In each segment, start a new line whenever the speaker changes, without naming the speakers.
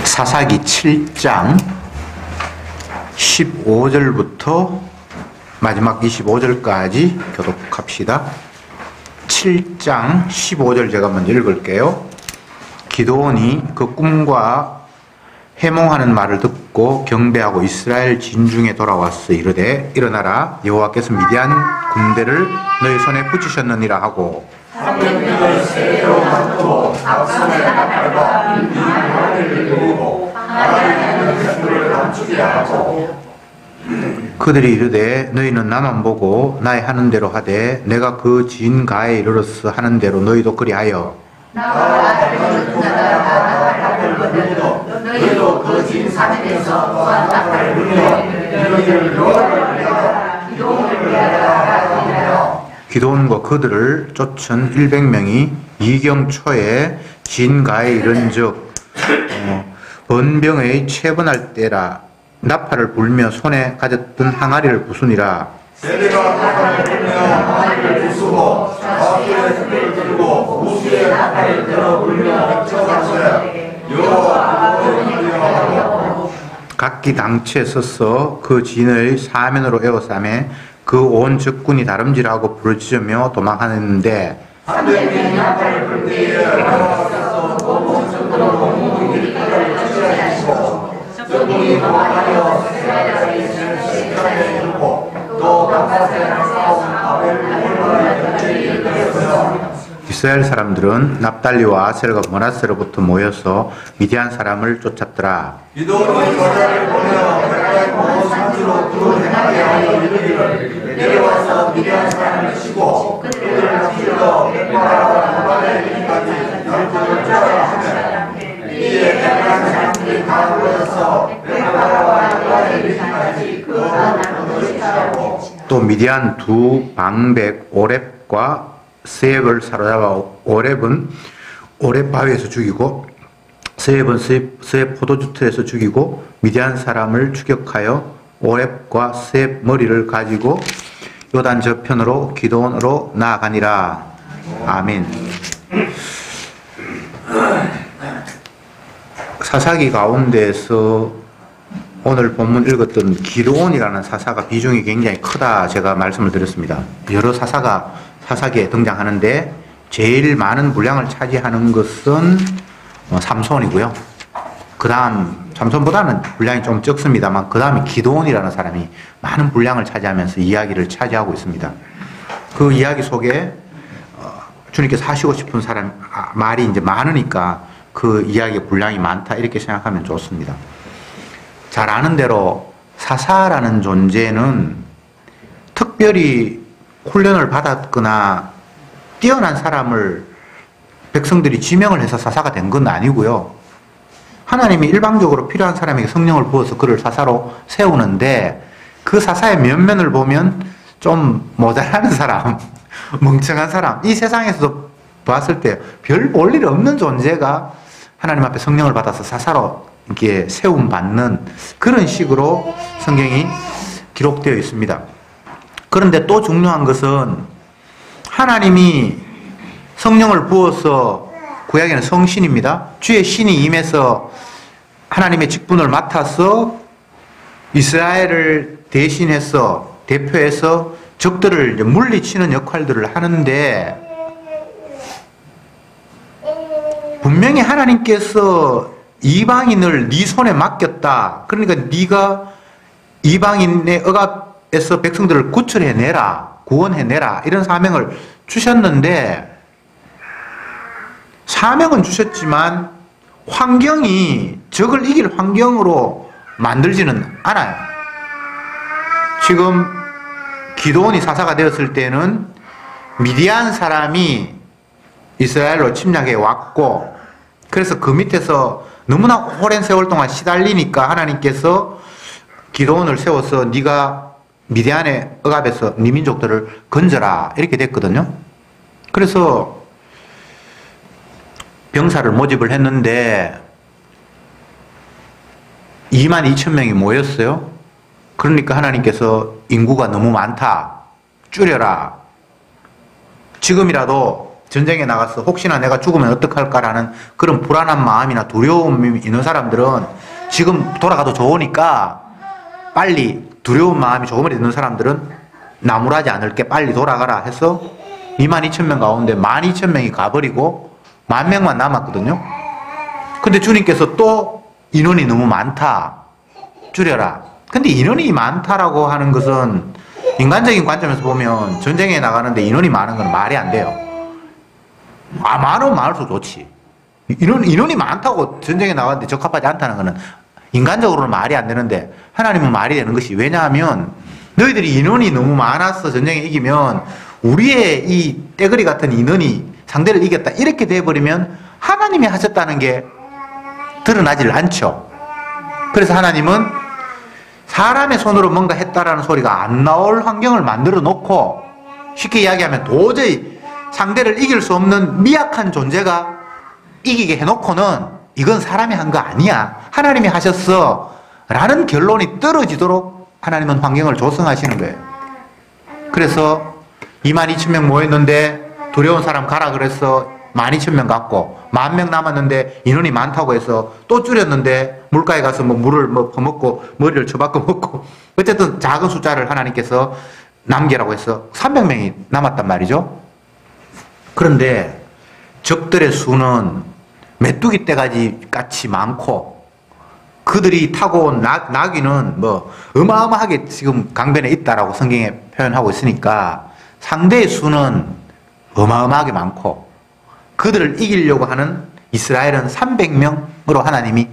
사사기 7장 15절부터 마지막 25절까지 교독합시다. 7장 15절 제가 먼저 읽을게요. 기드온이 그 꿈과 해몽하는 말을 듣고 경배하고 이스라엘 진중에 돌아왔어 이르되 일어나라 여호와께서 미디안 군대를 너희 손에 붙이셨느니라 하고
하나님을 세계로 만들고 앞선에 나팔과 미디안을 누르고 하나님의 백성을 감추게 하고
그들이 이르되 너희는 나만 보고 나의 하는 대로 하되 내가 그 진 가에 이르렀어 하는 대로 너희도 그리하여
너희도 그 진 산에서 또한 나팔을 불며 너희를 여호와를 기도를 위하여
기드온과 그들을 쫓은 100명이 이경초에 진가에 이른즉 번병의 채번할 때라 나팔을 불며 손에 가졌던 항아리를 부수니라.
세대가 나팔을 불며 항아리를 부수고 좌수에 흙을 들고 우수에 나팔을 들어 불며 쳐가서야 여호와 하고
각기 당치에 서서 그 진을 사면으로 에워싸매 그 온 적군이 다름질하고 부르짖으며 도망하는데
300명이 나팔을 불 때에 여호와께서 온 적군으로 공무들이 그들을 쫓아내시고 적군이 도망하여 이스라엘의 시간에 이르고 또 감사세를 싸움 아벨 홀로의 들이었어요.
이스라엘 사람들은 납달리와 아셀과 므낫세로부터 모여서 미디안 사람을 쫓았더라.
기드온이 여자를 보내어 백가의 온 산지로 두 행하게 하여 이르기를 내려와서 미디안 사람을 치고 그들을 찔러 백마라와 무발에 이르기까지 열두를 쫓아라 하면 이에 백만 사람들이 다 모여서 백마라와 무발에 이르기까지 그 나라로 쫓아오고
또 미디안 두 방백 오렙과 세heb을 사로잡아 오렙은 오렙 바위에서 죽이고 세heb은 세heb 포도주 틀에서 죽이고 미디안 사람을 추격하여 오렙과 세heb 머리를 가지고 요단 저편으로 기드온으로 나아가니라. 아멘. 사사기 가운데에서 오늘 본문 읽었던 기드온이라는 사사가 비중이 굉장히 크다 제가 말씀을 드렸습니다. 여러 사사가 사사기에 등장하는데 제일 많은 분량을 차지하는 것은 삼손이고요. 그 다음 삼손보다는 분량이 좀 적습니다만 그 다음에 기드온이라는 사람이 많은 분량을 차지하면서 이야기를 차지하고 있습니다. 그 이야기 속에 주님께서 하시고 싶은 말이 이제 많으니까 그 이야기의 분량이 많다 이렇게 생각하면 좋습니다. 잘 아는 대로 사사라는 존재는 특별히 훈련을 받았거나 뛰어난 사람을 백성들이 지명을 해서 사사가 된 건 아니고요. 하나님이 일방적으로 필요한 사람에게 성령을 부어서 그를 사사로 세우는데 그 사사의 면면을 보면 좀 모자라는 사람, 멍청한 사람, 이 세상에서도 봤을 때 별 볼 일 없는 존재가 하나님 앞에 성령을 받아서 사사로 이렇게 세움받는 그런 식으로 성경이 기록되어 있습니다. 그런데 또 중요한 것은 하나님이 성령을 부어서 구약에는 성신입니다. 주의 신이 임해서 하나님의 직분을 맡아서 이스라엘을 대신해서 대표해서 적들을 물리치는 역할들을 하는데 분명히 하나님께서 이방인을 네 손에 맡겼다. 그러니까 네가 이방인의 억압에서 백성들을 구출해내라. 구원해내라. 이런 사명을 주셨는데 사명은 주셨지만 환경이 적을 이길 환경으로 만들지는 않아요. 지금 기드온이 사사가 되었을 때는 미디안 사람이 이스라엘로 침략해 왔고 그래서 그 밑에서 너무나 오랜 세월 동안 시달리니까 하나님께서 기드온을 세워서 네가 미디안의 억압에서 네 민족들을 건져라 이렇게 됐거든요. 그래서 병사를 모집을 했는데 22,000명이 모였어요. 그러니까 하나님께서 인구가 너무 많다. 줄여라. 지금이라도 전쟁에 나가서 혹시나 내가 죽으면 어떡할까라는 그런 불안한 마음이나 두려움이 있는 사람들은 지금 돌아가도 좋으니까 빨리 두려운 마음이 조금이라도 있는 사람들은 나무라지 않을 게 빨리 돌아가라 해서 22,000명 가운데 12,000명이 가버리고 10,000명만 남았거든요. 근데 주님께서 또 인원이 너무 많다. 줄여라. 근데 인원이 많다라고 하는 것은 인간적인 관점에서 보면 전쟁에 나가는데 인원이 많은 건 말이 안 돼요. 많으면 많을수록 좋지. 인원이 많다고 전쟁에 나가는데 적합하지 않다는 것은 인간적으로는 말이 안 되는데 하나님은 말이 되는 것이, 왜냐하면 너희들이 인원이 너무 많아서 전쟁에 이기면 우리의 이 떼거리 같은 인원이 상대를 이겼다 이렇게 돼버리면 하나님이 하셨다는 게 드러나질 않죠. 그래서 하나님은 사람의 손으로 뭔가 했다라는 소리가 안 나올 환경을 만들어 놓고, 쉽게 이야기하면 도저히 상대를 이길 수 없는 미약한 존재가 이기게 해놓고는 이건 사람이 한 거 아니야, 하나님이 하셨어 라는 결론이 떨어지도록 하나님은 환경을 조성하시는 거예요. 그래서 22,000명 모였는데 두려운 사람 가라 그래서 12,000명 갔고, 10,000명 남았는데 인원이 많다고 해서 또 줄였는데 물가에 가서 뭐 물을 뭐 퍼먹고 머리를 처박고 먹고, 어쨌든 작은 숫자를 하나님께서 남기라고 해서 300명이 남았단 말이죠. 그런데 적들의 수는 메뚜기 떼가지 같이 많고, 그들이 타고 온 나귀는 뭐 어마어마하게 지금 강변에 있다라고 성경에 표현하고 있으니까 상대의 수는 어마어마하게 많고, 그들을 이기려고 하는 이스라엘은 300명으로 하나님이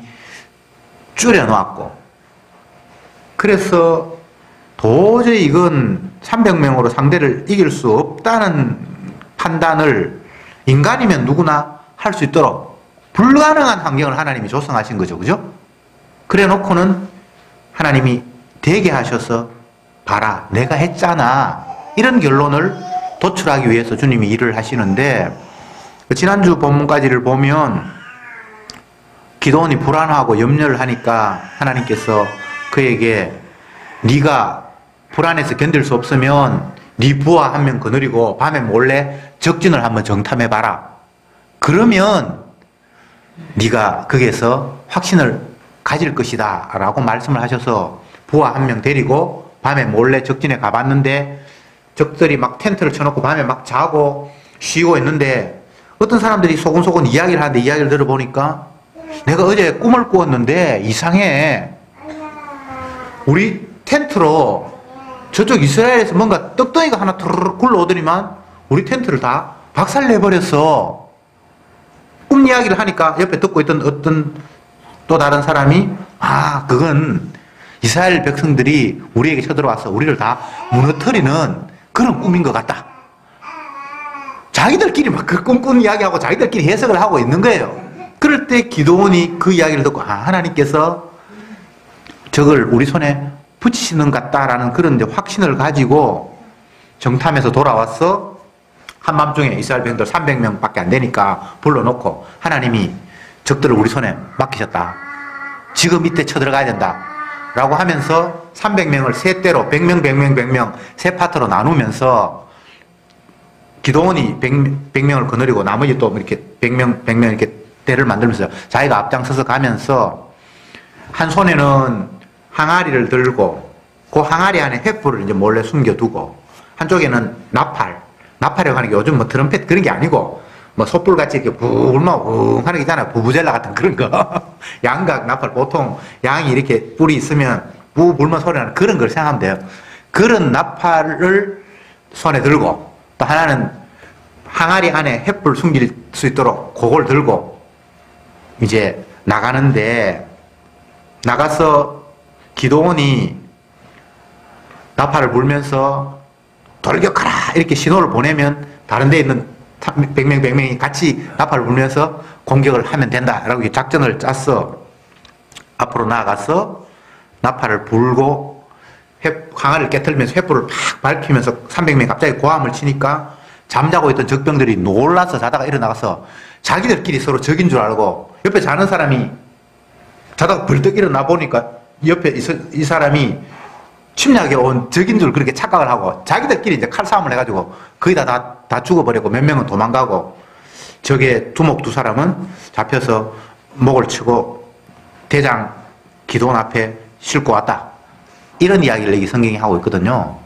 줄여놓았고, 그래서 도저히 이건 300명으로 상대를 이길 수 없다는 판단을 인간이면 누구나 할 수 있도록 불가능한 환경을 하나님이 조성하신 거죠. 그죠? 그래 놓고는 하나님이 되게 하셔서 봐라 내가 했잖아 이런 결론을 도출하기 위해서 주님이 일을 하시는데, 지난주 본문까지를 보면 기도원이 불안하고 염려를 하니까 하나님께서 그에게 네가 불안해서 견딜 수 없으면 네 부하 한 명 거느리고 밤에 몰래 적진을 한번 정탐해봐라. 그러면 네가 거기에서 확신을 가질 것이다 라고 말씀을 하셔서 부하 한 명 데리고 밤에 몰래 적진에 가봤는데 적들이 막 텐트를 쳐놓고 밤에 막 자고 쉬고 있는데 어떤 사람들이 소곤소곤 이야기를 하는데, 이야기를 들어보니까 내가 어제 꿈을 꾸었는데 이상해. 우리 텐트로 저쪽 이스라엘에서 뭔가 떡덩이가 하나 투르륵 굴러오더니만 우리 텐트를 다 박살내버렸어. 꿈 이야기를 하니까 옆에 듣고 있던 어떤 또 다른 사람이 그건 이스라엘 백성들이 우리에게 쳐들어와서 우리를 다 무너뜨리는 그런 꿈인 것 같다. 자기들끼리 막 그 꿈꾼 이야기하고 자기들끼리 해석을 하고 있는 거예요. 그럴 때 기도원이 그 이야기를 듣고 하나님께서 적을 우리 손에 붙이시는 것 같다라는 그런 이제 확신을 가지고 정탐해서 돌아와서 한밤중에 이스라엘 백성들 300명밖에 안 되니까 불러놓고 하나님이 적들을 우리 손에 맡기셨다. 지금 이때 쳐들어가야 된다. 라고 하면서 300명을 세 대로 100명, 100명, 100명 세 파트로 나누면서 기도원이 100명을 거느리고 나머지 또 이렇게 100명, 100명 이렇게 대를 만들면서 자기가 앞장서서 가면서 한 손에는 항아리를 들고 그 항아리 안에 횃불을 이제 몰래 숨겨두고 한쪽에는 나팔이라고 하는 게 요즘 뭐 트럼펫 그런 게 아니고 뭐 촛불같이 이렇게 불만 웅 하는 게 있잖아요. 부부젤라 같은 그런 거. 양각 나팔, 보통 양이 이렇게 뿔이 있으면 불면 소리 나는 그런 걸 생각하면 돼요. 그런 나팔을 손에 들고 또 하나는 항아리 안에 횃불 숨길 수 있도록 그걸 들고 이제 나가는데, 나가서 기도원이 나팔을 불면서 돌격하라 이렇게 신호를 보내면 다른 데 있는 100명, 100명이 같이 나팔을 불면서 공격을 하면 된다라고 작전을 짰어. 앞으로 나아가서 나팔을 불고 항아리를 깨트리면서 횃불을 팍 밝히면서 300명이 갑자기 고함을 치니까 잠자고 있던 적병들이 놀라서 자다가 일어나서 자기들끼리 서로 적인 줄 알고, 옆에 자는 사람이 자다가 벌떡 일어나 보니까 옆에 이 사람이 침략에 온 적인 줄 그렇게 착각을 하고 자기들끼리 이제 칼싸움을 해가지고 거의 다 죽어버리고 몇 명은 도망가고 저게 두목 두 사람은 잡혀서 목을 치고 대장 기도원 앞에 싣고 왔다. 이런 이야기를 여기 성경이 하고 있거든요.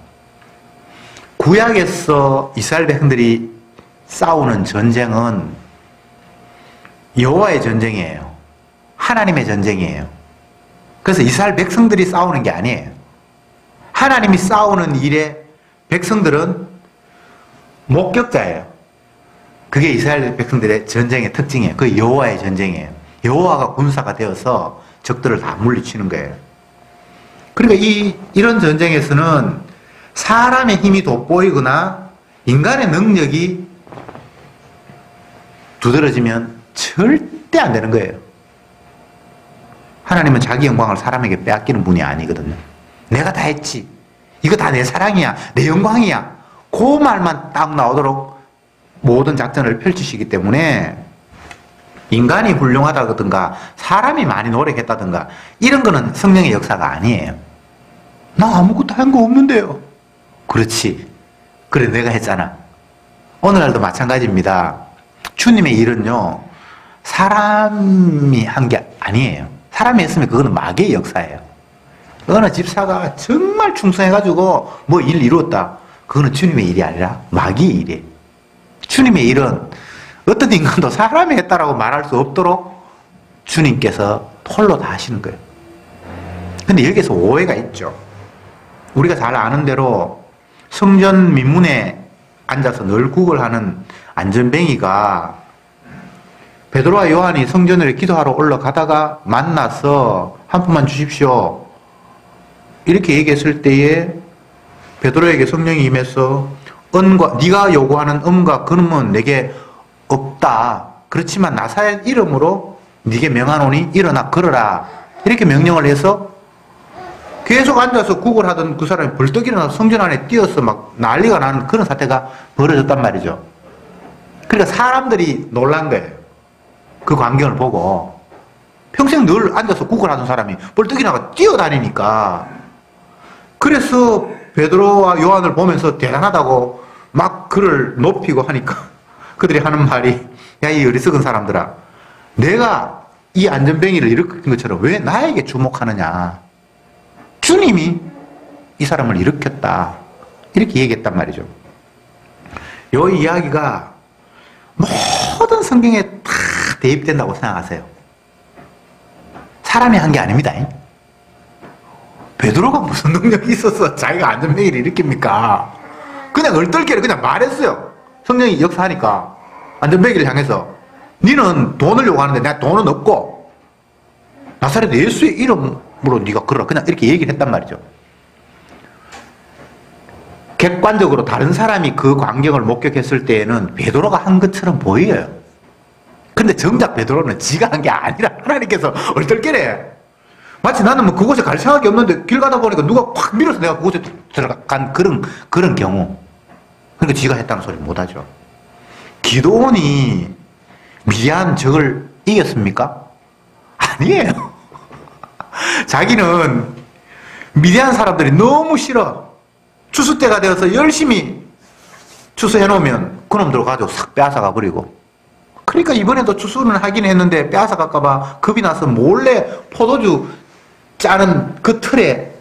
구약에서 이스라엘 백성들이 싸우는 전쟁은 여호와의 전쟁이에요. 하나님의 전쟁이에요. 그래서 이스라엘 백성들이 싸우는 게 아니에요. 하나님이 싸우는 일에 백성들은 목격자예요. 그게 이스라엘 백성들의 전쟁의 특징이에요. 그게 여호와의 전쟁이에요. 여호와가 군사가 되어서 적들을 다 물리치는 거예요. 그러니까 이런 전쟁에서는 사람의 힘이 돋보이거나 인간의 능력이 두드러지면 절대 안 되는 거예요. 하나님은 자기 영광을 사람에게 빼앗기는 분이 아니거든요. 내가 다 했지. 이거 다 내 사랑이야. 내 영광이야. 그 말만 딱 나오도록 모든 작전을 펼치시기 때문에 인간이 훌륭하다든가 사람이 많이 노력했다든가 이런 거는 성령의 역사가 아니에요. 나 아무것도 한 거 없는데요. 그렇지. 그래 내가 했잖아. 오늘날도 마찬가지입니다. 주님의 일은요. 사람이 한 게 아니에요. 사람이 했으면 그거는 마귀의 역사예요. 어느 집사가 정말 충성해가지고 뭐 일 이루었다. 그거는 주님의 일이 아니라 마귀의 일이에요. 주님의 일은 어떤 인간도 사람이 했다라고 말할 수 없도록 주님께서 홀로 다 하시는 거예요. 근데 여기서 오해가 있죠. 우리가 잘 아는 대로 성전 민문에 앉아서 늘 구걸하는 안전뱅이가 베드로와 요한이 성전으로 기도하러 올라가다가 만나서 한 푼만 주십시오. 이렇게 얘기했을 때에 베드로에게 성령이 임해서 네가 요구하는 음과 근음은 내게 없다. 그렇지만 나사렛 이름으로 네게 명하노니 일어나 걸어라. 이렇게 명령을 해서 계속 앉아서 구걸하던 그 사람이 벌떡 일어나서 성전 안에 뛰어서 막 난리가 나는 그런 사태가 벌어졌단 말이죠. 그러니까 사람들이 놀란 거예요. 그 광경을 보고. 평생 늘 앉아서 구걸하던 사람이 벌떡 일어나서 뛰어다니니까. 그래서 베드로와 요한을 보면서 대단하다고 막 그를 높이고 하니까 그들이 하는 말이 야, 이 어리석은 사람들아, 내가 이 안전뱅이를 일으킨 것처럼 왜 나에게 주목하느냐. 주님이 이 사람을 일으켰다. 이렇게 얘기했단 말이죠. 이 이야기가 모든 성경에 다 대입된다고 생각하세요. 사람이 한 게 아닙니다. 베드로가 무슨 능력이 있어서 자기가 안전뱅이를 일으킵니까? 그냥 얼떨결에 그냥 말했어요. 성령이 역사하니까 안전뱅이를 향해서 니는 돈을 요구하는데 내가 돈은 없고 나사렛 예수의 이름으로 네가 걸어라. 그냥 이렇게 얘기를 했단 말이죠. 객관적으로 다른 사람이 그 광경을 목격했을 때에는 베드로가 한 것처럼 보여요. 근데 정작 베드로는 지가 한 게 아니라 하나님께서 얼떨결에 마치 나는 뭐 그곳에 갈 생각이 없는데 길 가다 보니까 누가 확 밀어서 내가 그곳에 들어간 그런 경우. 그러니까 지가 했다는 소리 못하죠. 기도원이 미디안 적을 이겼습니까? 아니에요. 자기는 미디안 사람들이 너무 싫어. 추수 때가 되어서 열심히 추수해 놓으면 그놈들 가지고 싹 빼앗아가 버리고. 그러니까 이번에도 추수는 하긴 했는데 빼앗아갈까봐 겁이 나서 몰래 포도주 짜는 그 틀에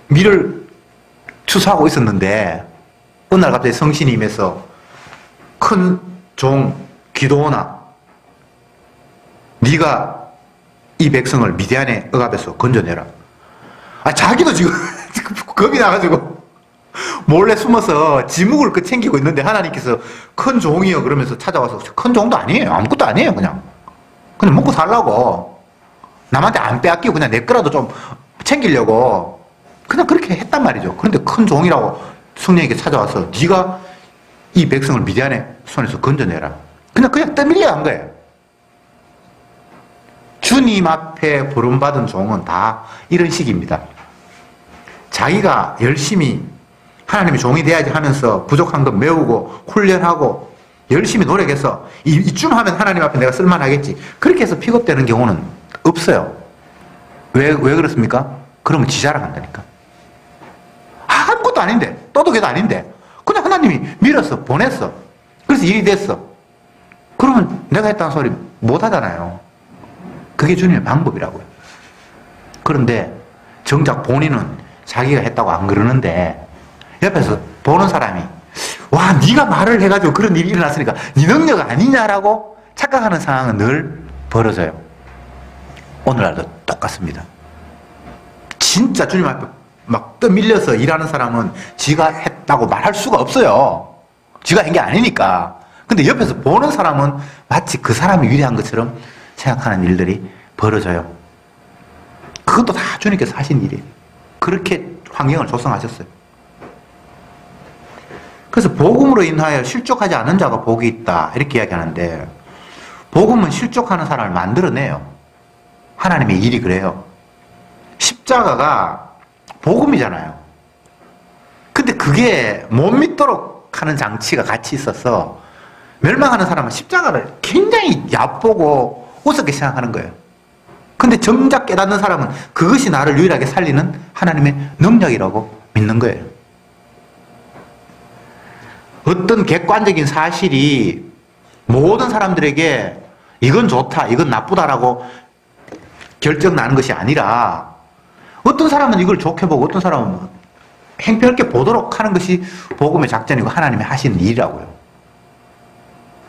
밀을 추수하고 있었는데 어느 날 갑자기 성신이 임해서 큰 종 기도원아, 네가 이 백성을 미디안의 억압에서 건져내라. 자기도 지금 겁이 나가지고 몰래 숨어서 지묵을 챙기고 있는데 하나님께서 큰 종이요 그러면서 찾아와서 큰 종도 아니에요. 아무것도 아니에요. 그냥 먹고 살라고 남한테 안 빼앗기고 그냥 내 거라도 좀 챙기려고 그냥 그렇게 했단 말이죠. 그런데 큰 종이라고 성령에게 찾아와서 네가 이 백성을 미디안의 손에서 건져내라. 그냥 떠밀려 한 거예요. 주님 앞에 부름받은 종은 다 이런 식입니다. 자기가 열심히 하나님의 종이 돼야지 하면서 부족한 거 메우고 훈련하고 열심히 노력해서 이쯤 하면 하나님 앞에 내가 쓸만하겠지. 그렇게 해서 픽업되는 경우는 없어요. 왜 그렇습니까? 그러면 지 자랑한다니까. 사람도 아닌데, 또독해도 아닌데, 그냥 하나님이 밀었어, 보냈어. 그래서 일이 됐어. 그러면 내가 했다는 소리 못 하잖아요. 그게 주님의 방법이라고요. 그런데 정작 본인은 자기가 했다고 안 그러는데 옆에서 보는 사람이 와, 네가 말을 해가지고 그런 일이 일어났으니까 네 능력 아니냐라고 착각하는 상황은 늘 벌어져요. 오늘날도 똑같습니다. 진짜 주님 앞에 막 떠밀려서 일하는 사람은 지가 했다고 말할 수가 없어요. 지가 한 게 아니니까. 근데 옆에서 보는 사람은 마치 그 사람이 위대한 것처럼 생각하는 일들이 벌어져요. 그것도 다 주님께서 하신 일이에요. 그렇게 환경을 조성하셨어요. 그래서 복음으로 인하여 실족하지 않은 자가 복이 있다 이렇게 이야기하는데, 복음은 실족하는 사람을 만들어내요. 하나님의 일이 그래요. 십자가가 복음이잖아요. 근데 그게 못 믿도록 하는 장치가 같이 있어서 멸망하는 사람은 십자가를 굉장히 얕보고 우습게 생각하는 거예요. 근데 정작 깨닫는 사람은 그것이 나를 유일하게 살리는 하나님의 능력이라고 믿는 거예요. 어떤 객관적인 사실이 모든 사람들에게 이건 좋다, 이건 나쁘다라고 결정나는 것이 아니라 어떤 사람은 이걸 좋게 보고 어떤 사람은 행편있게 보도록 하는 것이 복음의 작전이고 하나님이 하시는 일이라고요.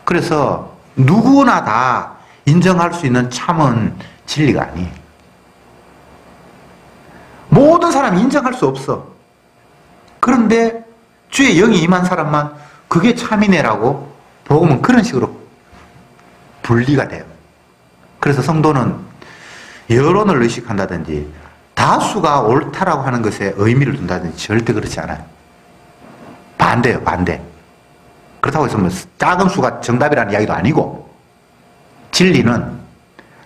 그래서 누구나 다 인정할 수 있는 참은 진리가 아니에요. 모든 사람이 인정할 수 없어. 그런데 주의 영이 임한 사람만 그게 참이네라고 복음은 그런 식으로 분리가 돼요. 그래서 성도는 여론을 의식한다든지 다수가 옳다라고 하는 것에 의미를 둔다든지 절대 그렇지 않아요. 반대예요, 반대. 그렇다고 해서 뭐 작은 수가 정답이라는 이야기도 아니고, 진리는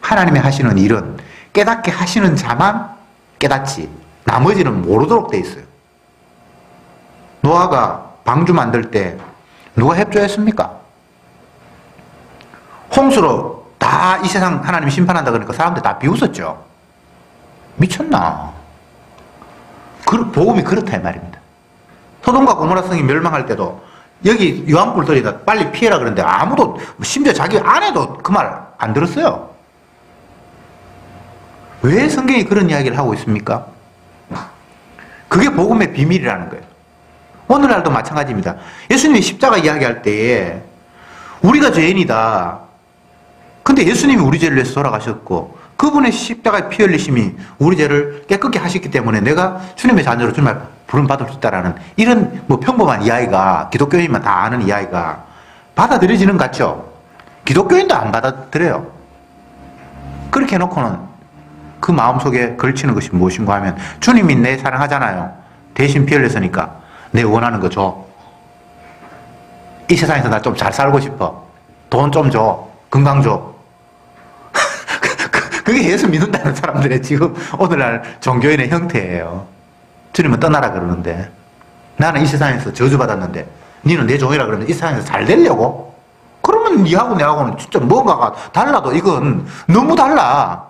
하나님이 하시는 일은 깨닫게 하시는 자만 깨닫지 나머지는 모르도록 돼 있어요. 노아가 방주 만들 때 누가 협조했습니까? 홍수로 다 이 세상 하나님이 심판한다 그러니까 사람들 다 비웃었죠. 미쳤나? 복음이 그렇다 이 말입니다. 소돔과 고모라 성이 멸망할 때도 여기 유황불들이다 빨리 피해라 그러는데 아무도, 심지어 자기 아내도 그 말 안 들었어요. 왜 성경이 그런 이야기를 하고 있습니까? 그게 복음의 비밀이라는 거예요. 오늘날도 마찬가지입니다. 예수님이 십자가 이야기할 때에 우리가 죄인이다. 근데 예수님이 우리 죄를 위해서 돌아가셨고 그분의 십자가의 피 흘리심이 우리 죄를 깨끗게 하셨기 때문에 내가 주님의 자녀로 주님 앞에 부름받을 수 있다라는 이런 뭐 평범한 이야기가, 기독교인만 다 아는 이야기가 받아들여지는 것 같죠? 기독교인도 안 받아들여요. 그렇게 해놓고는 그 마음속에 걸치는 것이 무엇인가 하면 주님이 내 사랑하잖아요. 대신 피 흘렸으니까 내 원하는 거 줘. 이 세상에서 나 좀 잘 살고 싶어. 돈 좀 줘. 건강 줘. 그게 예수 믿는다는 사람들의 지금 오늘날 종교인의 형태예요. 주님은 떠나라 그러는데 나는 이 세상에서 저주받았는데 니는 내 종이라 그러는데 이 세상에서 잘 되려고? 그러면 니하고 내하고는 진짜 뭔가가 달라도 이건 너무 달라.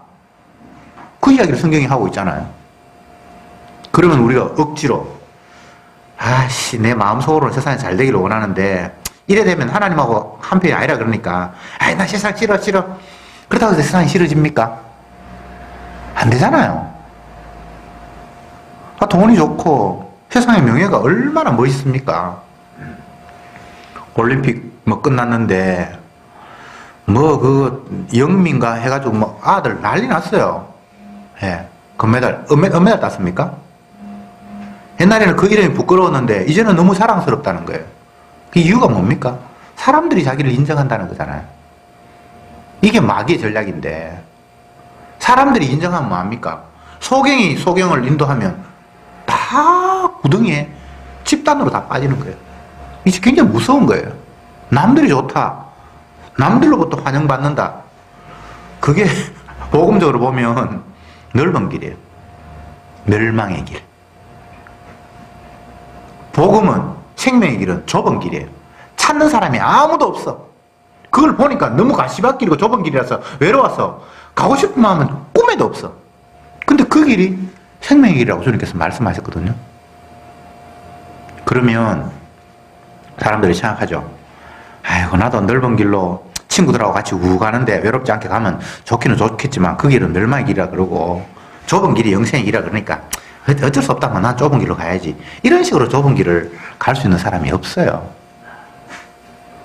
그 이야기를 성경이 하고 있잖아요. 그러면 우리가 억지로 아씨 내 마음속으로는 세상이 잘 되기를 원하는데 이래 되면 하나님하고 한편이 아니라 그러니까 아이 나 세상 싫어 그렇다고 해서 세상이 싫어집니까? 안 되잖아요. 돈이 좋고 세상의 명예가 얼마나 멋있습니까? 올림픽 뭐 끝났는데 뭐 그 영민가 해가지고 뭐 아들 난리 났어요. 예, 은메달 땄습니까? 옛날에는 그 이름이 부끄러웠는데 이제는 너무 사랑스럽다는 거예요. 그 이유가 뭡니까? 사람들이 자기를 인정한다는 거잖아요. 이게 마귀의 전략인데 사람들이 인정하면 뭐합니까? 소경이 소경을 인도하면 다 구덩이에 집단으로 다 빠지는 거예요. 이게 굉장히 무서운 거예요. 남들이 좋다. 남들로부터 환영받는다. 그게 복음적으로 보면 넓은 길이에요. 멸망의 길. 복음은 생명의 길은 좁은 길이에요. 찾는 사람이 아무도 없어. 그걸 보니까 너무 가시밭길이고 좁은 길이라서 외로워서 가고 싶은 마음은 꿈에도 없어. 근데 그 길이 생명의 길이라고 주님께서 말씀하셨거든요. 그러면 사람들이 생각하죠. 아이고, 나도 넓은 길로 친구들하고 같이 우고 가는데 외롭지 않게 가면 좋기는 좋겠지만 그 길은 멸망의 길이라 그러고 좁은 길이 영생의 길이라 그러니까 어쩔 수 없다면 난 좁은 길로 가야지. 이런 식으로 좁은 길을 갈 수 있는 사람이 없어요.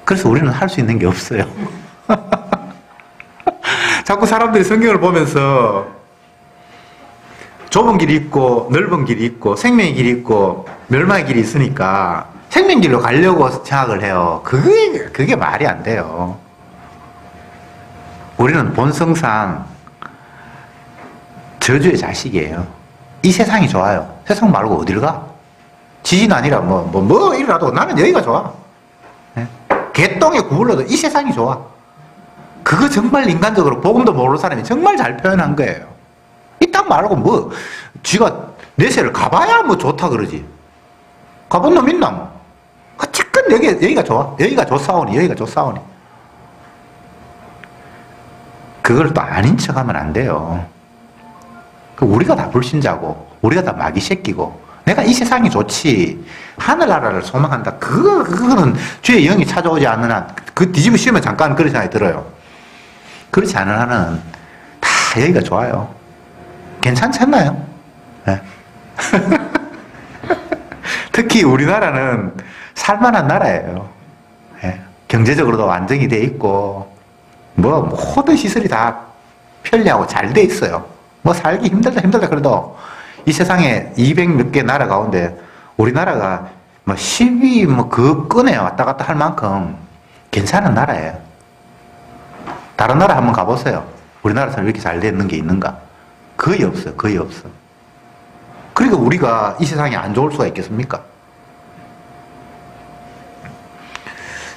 그래서 우리는 할 수 있는 게 없어요. 자꾸 사람들이 성경을 보면서 좁은 길이 있고 넓은 길이 있고 생명의 길이 있고 멸망의 길이 있으니까 생명의 길로 가려고 생각을 해요. 그게 말이 안 돼요. 우리는 본성상 저주의 자식이에요. 이 세상이 좋아요. 세상 말고 어딜 가? 지진 아니라 이라도 나는 여기가 좋아. 네? 개똥에 구불러도 이 세상이 좋아. 그거 정말 인간적으로 복음도 모르는 사람이 정말 잘 표현한 거예요. 이 땅 말고 쥐가 내세를 가봐야 좋다 그러지. 가본 놈 있나 어쨌든 여기가 좋아. 여기가 좋사오니. 그걸 또 아닌 척 하면 안 돼요. 우리가 다 불신자고, 우리가 다 마귀 새끼고, 내가 이 세상이 좋지, 하늘나라를 소망한다. 그거는 죄의 영이 찾아오지 않는 한, 뒤집어 씌우면 잠깐 그런 생각이 들어요. 그렇지 않은 한은 다 여기가 좋아요. 괜찮지 않나요? 네. 특히 우리나라는 살만한 나라예요. 네. 경제적으로도 안정이 돼 있고, 모든 시설이 다 편리하고 잘 돼 있어요. 살기 힘들다 그래도 이 세상에 200 몇 개 나라 가운데 우리나라가 10위 그 끈에 왔다 갔다 할 만큼 괜찮은 나라예요. 다른 나라 한번 가보세요. 우리나라처럼 이렇게 잘 되는 게 있는가? 거의 없어요. 그러니까 우리가 이 세상이 안 좋을 수가 있겠습니까?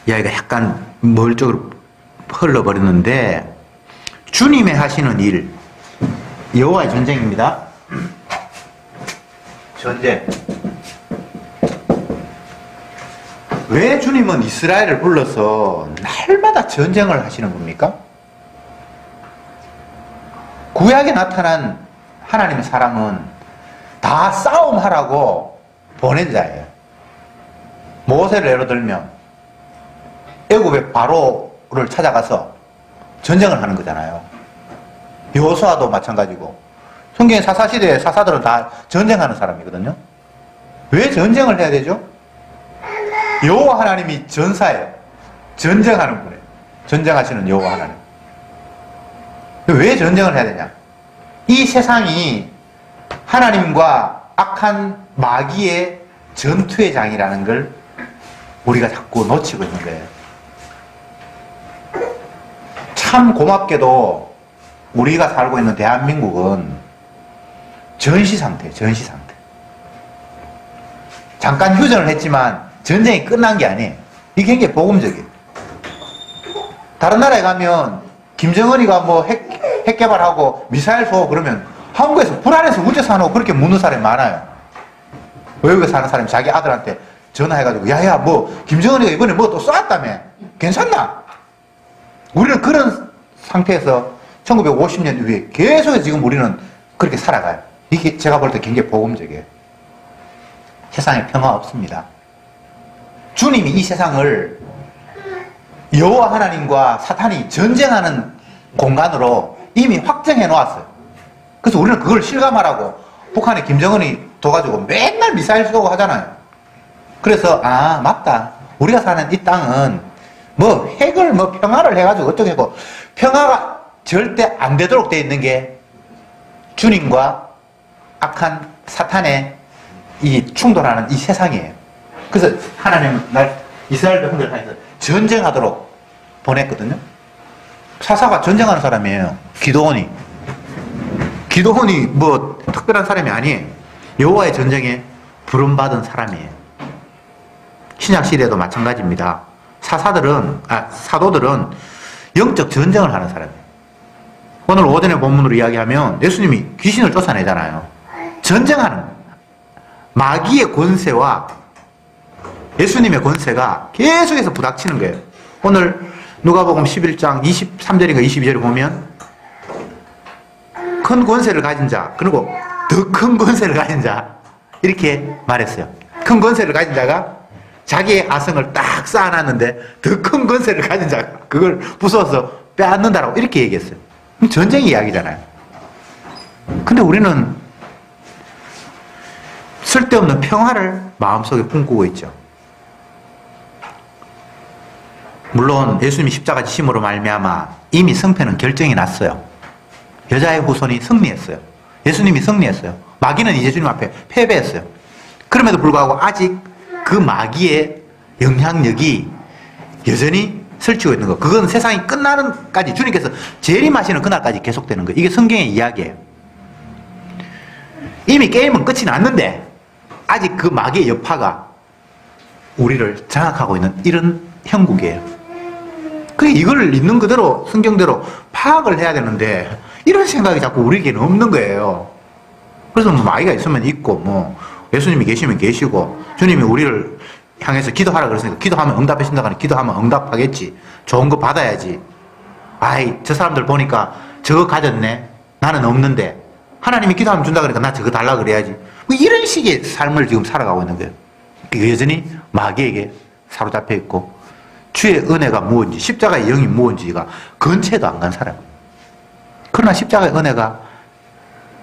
이야기가 약간 멀쪽으로 흘러버렸는데, 주님의 하시는 일, 여호와의 전쟁입니다. 전쟁. 왜 주님은 이스라엘을 불러서 날마다 전쟁을 하시는 겁니까? 구약에 나타난 하나님의 사람은 다 싸움하라고 보낸 자예요. 모세를 예로 들면 애굽의 바로를 찾아가서 전쟁을 하는 거잖아요. 여호수아도 마찬가지고. 성경의 사사시대의 사사들은 다 전쟁하는 사람이거든요. 왜 전쟁을 해야 되죠? 여호와 하나님이 전사예요. 전쟁하는 분이에요. 전쟁하시는 여호와 하나님. 왜 전쟁을 해야 되냐? 이 세상이 하나님과 악한 마귀의 전투의 장이라는 걸 우리가 자꾸 놓치고 있는 거예요. 참 고맙게도 우리가 살고 있는 대한민국은 전시 상태예요. 전시 상태. 잠깐 휴전을 했지만 전쟁이 끝난 게 아니에요. 이게 굉장히 복음적이에요. 다른 나라에 가면 김정은이가 핵 개발하고 미사일 쏘고 그러면 한국에서 불안해서 우째서 안 하고 그렇게 묻는 사람이 많아요. 외국에 사는 사람이 자기 아들한테 전화해가지고 야야 김정은이가 이번에 또 쐈다며 괜찮나? 우리는 그런 상태에서 1950년 이후에 계속해서 지금 우리는 그렇게 살아가요. 이게 제가 볼 때 굉장히 복음적이에요. 세상에 평화 없습니다. 주님이 이 세상을 여호와 하나님과 사탄이 전쟁하는 공간으로 이미 확정해 놓았어요. 그래서 우리는 그걸 실감하라고 북한에 김정은이 둬가지고 맨날 미사일 쏘고 하잖아요. 그래서 맞다. 우리가 사는 이 땅은 핵을 평화를 해가지고 어쩌고 평화가 절대 안 되도록 돼 있는 게 주님과 악한 사탄의 이 충돌하는 이 세상이에요. 그래서 하나님은 이스라엘 백성들을 향해서 전쟁하도록 보냈거든요. 사사가 전쟁하는 사람이에요. 기도원이 특별한 사람이 아니에요. 여호와의 전쟁에 부름받은 사람이에요. 신약시대도 마찬가지입니다. 사도들은 영적 전쟁을 하는 사람이에요. 오늘 오전에 본문으로 이야기하면 예수님이 귀신을 쫓아내잖아요. 전쟁하는 마귀의 권세와 예수님의 권세가 계속해서 부닥치는 거예요. 오늘 누가복음 11장 23절인가 22절에 보면 큰 권세를 가진 자, 그리고 더 큰 권세를 가진 자 이렇게 말했어요. 큰 권세를 가진 자가 자기의 아성을 딱 쌓아놨는데 더 큰 권세를 가진 자가 그걸 부숴서 빼앗는다라고 이렇게 얘기했어요. 전쟁 이야기잖아요. 근데 우리는 쓸데없는 평화를 마음속에 꿈꾸고 있죠. 물론 예수님이 십자가 지심으로 말미암아 이미 승패는 결정이 났어요. 여자의 후손이 승리했어요. 예수님이 승리했어요. 마귀는 이제 주님 앞에 패배했어요. 그럼에도 불구하고 아직 그 마귀의 영향력이 여전히 설치고 있는 거. 그건 세상이 끝나는까지 주님께서 재림하시는 그날까지 계속되는 거. 이게 성경의 이야기예요. 이미 게임은 끝이 났는데 아직 그 마귀의 여파가 우리를 장악하고 있는 이런 형국이에요. 그러니까 이걸 있는 그대로 성경대로 파악을 해야 되는데 이런 생각이 자꾸 우리에게는 없는 거예요. 그래서 뭐 마귀가 있으면 있고 뭐 예수님이 계시면 계시고 주님이 우리를 향해서 기도하라 그랬으니까 기도하면 응답해 준다고 하니 기도하면 응답하겠지. 좋은 거 받아야지. 아이 저 사람들 보니까 저거 가졌네. 나는 없는데 하나님이 기도하면 준다 그러니까 나 저거 달라 그래야지. 뭐 이런 식의 삶을 지금 살아가고 있는 거예요. 여전히 마귀에게 사로잡혀 있고 주의 은혜가 무엇인지 십자가의 영이 무엇인지가 근처에도 안 간 사람. 그러나 십자가의 은혜가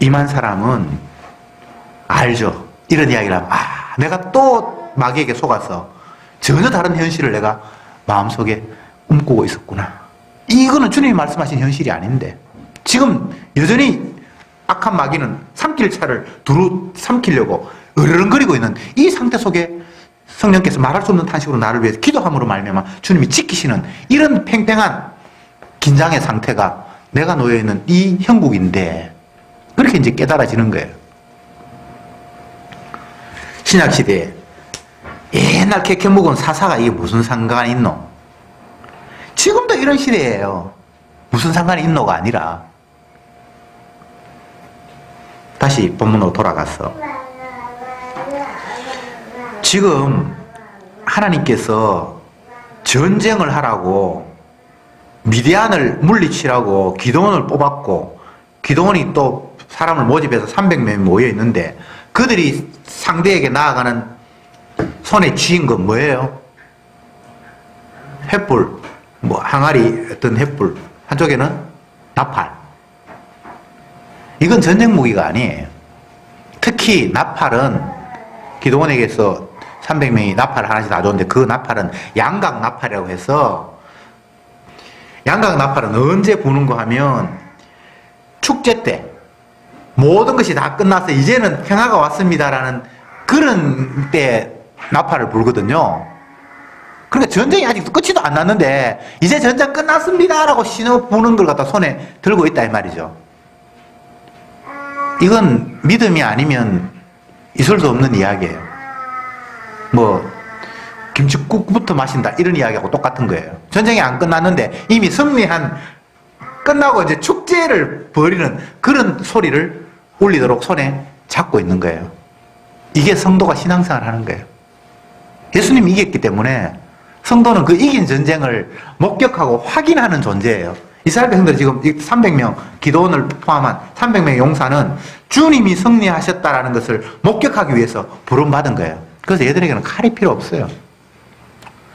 임한 사람은 알죠. 이런 이야기를 하면 내가 또 마귀에게 속아서 전혀 다른 현실을 내가 마음속에 꿈꾸고 있었구나. 이거는 주님이 말씀하신 현실이 아닌데 지금 여전히 악한 마귀는 삼킬 차를 두루 삼키려고 으르렁거리고 있는 이 상태 속에 성령께서 말할 수 없는 탄식으로 나를 위해서 기도함으로 말미암아 주님이 지키시는 이런 팽팽한 긴장의 상태가 내가 놓여있는 이 형국인데 그렇게 이제 깨달아지는 거예요. 신약시대에 옛날 캐캐 묵은 사사가 이게 무슨 상관이 있노? 지금도 이런 시대예요. 무슨 상관이 있노가 아니라 다시 본문으로 돌아가서 지금 하나님께서 전쟁을 하라고 미디안을 물리치라고 기드온을 뽑았고 기드온이 또 사람을 모집해서 300명이 모여 있는데 그들이 상대에게 나아가는 손에 쥐인 건 뭐예요? 횃불, 뭐 항아리 어떤 횃불, 한쪽에는 나팔. 이건 전쟁 무기가 아니에요. 특히 나팔은 기드온에게서 300명이 나팔을 하나씩 놔줬는데 그 나팔은 양각 나팔이라고 해서 양각 나팔은 언제 부는 거 하면 축제 때 모든 것이 다 끝나서 이제는 평화가 왔습니다라는 그런 때 나팔을 불거든요. 그러니까 전쟁이 아직도 끝이도 안 났는데 이제 전쟁 끝났습니다라고 신호 부는 걸 갖다 손에 들고 있다 이 말이죠. 이건 믿음이 아니면 있을 수 없는 이야기예요. 뭐 김치국부터 마신다 이런 이야기하고 똑같은 거예요. 전쟁이 안 끝났는데 이미 승리한 끝나고 이제 축제를 벌이는 그런 소리를 울리도록 손에 잡고 있는 거예요. 이게 성도가 신앙생활을 하는 거예요. 예수님이 이겼기 때문에 성도는 그 이긴 전쟁을 목격하고 확인하는 존재예요. 이스라엘 백성들이 지금 300명 기드온을 포함한 300명의 용사는 주님이 승리하셨다라는 것을 목격하기 위해서 부름받은 거예요. 그래서 얘들에게는 칼이 필요 없어요.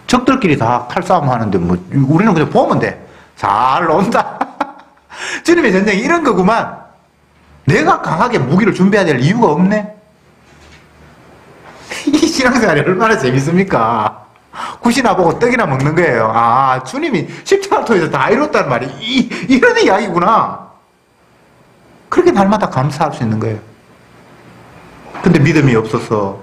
적들끼리 다 칼싸움 하는데 뭐 우리는 그냥 보면 돼. 잘 논다. 주님의 전쟁이 이런 거구만. 내가 강하게 무기를 준비해야 될 이유가 없네. 이 신앙생활이 얼마나 재밌습니까? 굿이나 보고 떡이나 먹는 거예요. 아, 주님이 십자가를 통해서 다 이뤘다는 말이 이런 이야기구나. 그렇게 날마다 감사할 수 있는 거예요. 근데 믿음이 없어서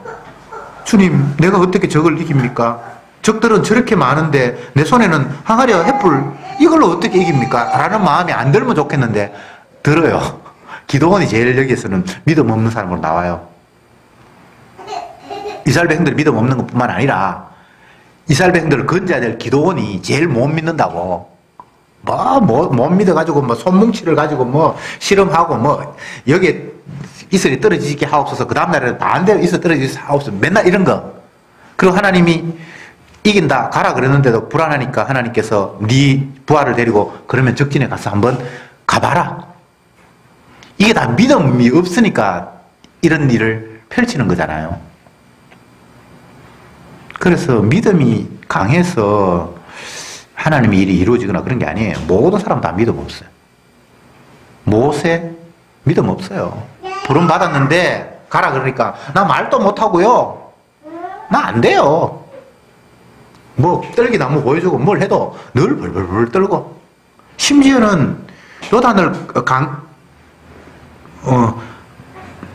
주님, 내가 어떻게 적을 이깁니까? 적들은 저렇게 많은데 내 손에는 항아리와 횃불 이걸로 어떻게 이깁니까? 라는 마음이 안 들면 좋겠는데 들어요. 기드온이 제일 여기에서는 믿음 없는 사람으로 나와요. 이스라엘 백성들이 믿음 없는 것뿐만 아니라 이스라엘 백성들을 건져야 될 기드온이 제일 못 믿는다고. 못 믿어가지고 손뭉치를 가지고 실험하고 여기에 이슬이 떨어지게 하옵소서. 그 다음날에 반대로 이슬 떨어지게 하옵소서. 맨날 이런 거. 그리고 하나님이 이긴다 가라 그랬는데도 불안하니까 하나님께서 네 부하를 데리고 그러면 적진에 가서 한번 가봐라. 이게 다 믿음이 없으니까 이런 일을 펼치는 거잖아요. 그래서 믿음이 강해서 하나님의 일이 이루어지거나 그런 게 아니에요. 모든 사람 다 믿음 없어요. 모세 믿음 없어요. 부름 받았는데 가라 그러니까 나 말도 못하고요. 나 안 돼요. 뭐 떨기나무 보여주고 뭘 해도 늘 벌벌벌 떨고 심지어는 요단을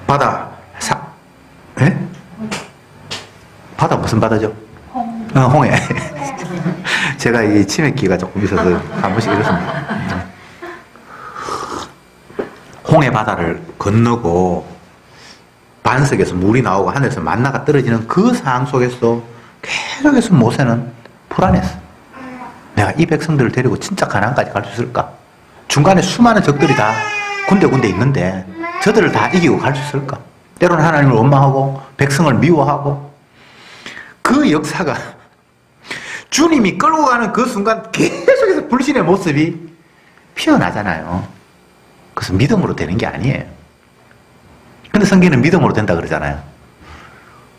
바다 예? 바다 무슨 바다죠? 홍해. 제가 이 치매기가 조금 있어서 한 번씩 이렇습니다. 홍해 바다를 건너고 반석에서 물이 나오고 하늘에서 만나가 떨어지는 그 상황 속에서 계속해서 모세는 불안했어. 내가 이 백성들을 데리고 진짜 가나안까지 갈 수 있을까? 중간에 수많은 적들이 다 군데군데 있는데 저들을 다 이기고 갈 수 있을까? 때로는 하나님을 원망하고 백성을 미워하고 그 역사가 주님이 끌고 가는 그 순간 계속해서 불신의 모습이 피어나잖아요. 그래서 믿음으로 되는 게 아니에요. 근데 성경은 믿음으로 된다 그러잖아요.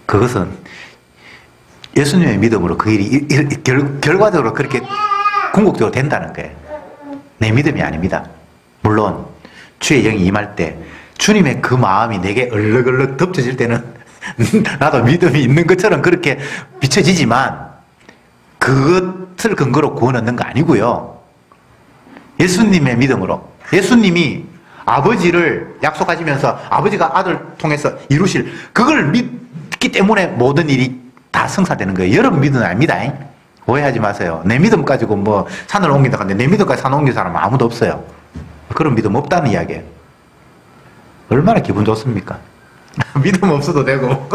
그것은 예수님의 믿음으로 그 일이 결과적으로 그렇게 궁극적으로 된다는 거예요. 내 믿음이 아닙니다. 물론 주의 영이 임할 때 주님의 그 마음이 내게 얼럭얼럭 덮쳐질 때는 나도 믿음이 있는 것처럼 그렇게 비춰지지만 그것을 근거로 구원 얻는 거 아니고요. 예수님의 믿음으로 예수님이 아버지를 약속하시면서 아버지가 아들 통해서 이루실 그걸 믿기 때문에 모든 일이 다 성사되는 거예요. 여러분 믿음은 아닙니다. 오해하지 마세요. 내 믿음 가지고 뭐 산을 옮긴다 하는데 내 믿음까지 산 옮긴 사람은 아무도 없어요. 그런 믿음 없다는 이야기예요. 얼마나 기분 좋습니까? 믿음 없어도 되고.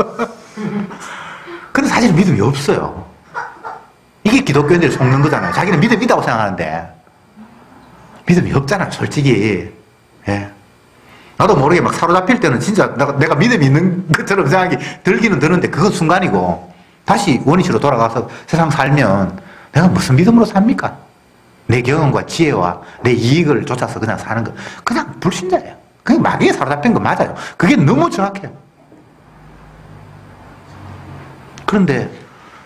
근데 사실 믿음이 없어요. 이게 기독교인들이 속는 거잖아요. 자기는 믿음이 있다고 생각하는데 믿음이 없잖아요, 솔직히. 예. 나도 모르게 막 사로잡힐 때는 진짜 내가 믿음이 있는 것처럼 생각이 들기는 드는데 그건 순간이고 다시 원위치로 돌아가서 세상 살면 내가 무슨 믿음으로 삽니까? 내 경험과 지혜와 내 이익을 쫓아서 그냥 사는 거 그냥 불신자예요. 그냥 마귀에 사로잡힌 거 맞아요. 그게 너무 정확해요. 그런데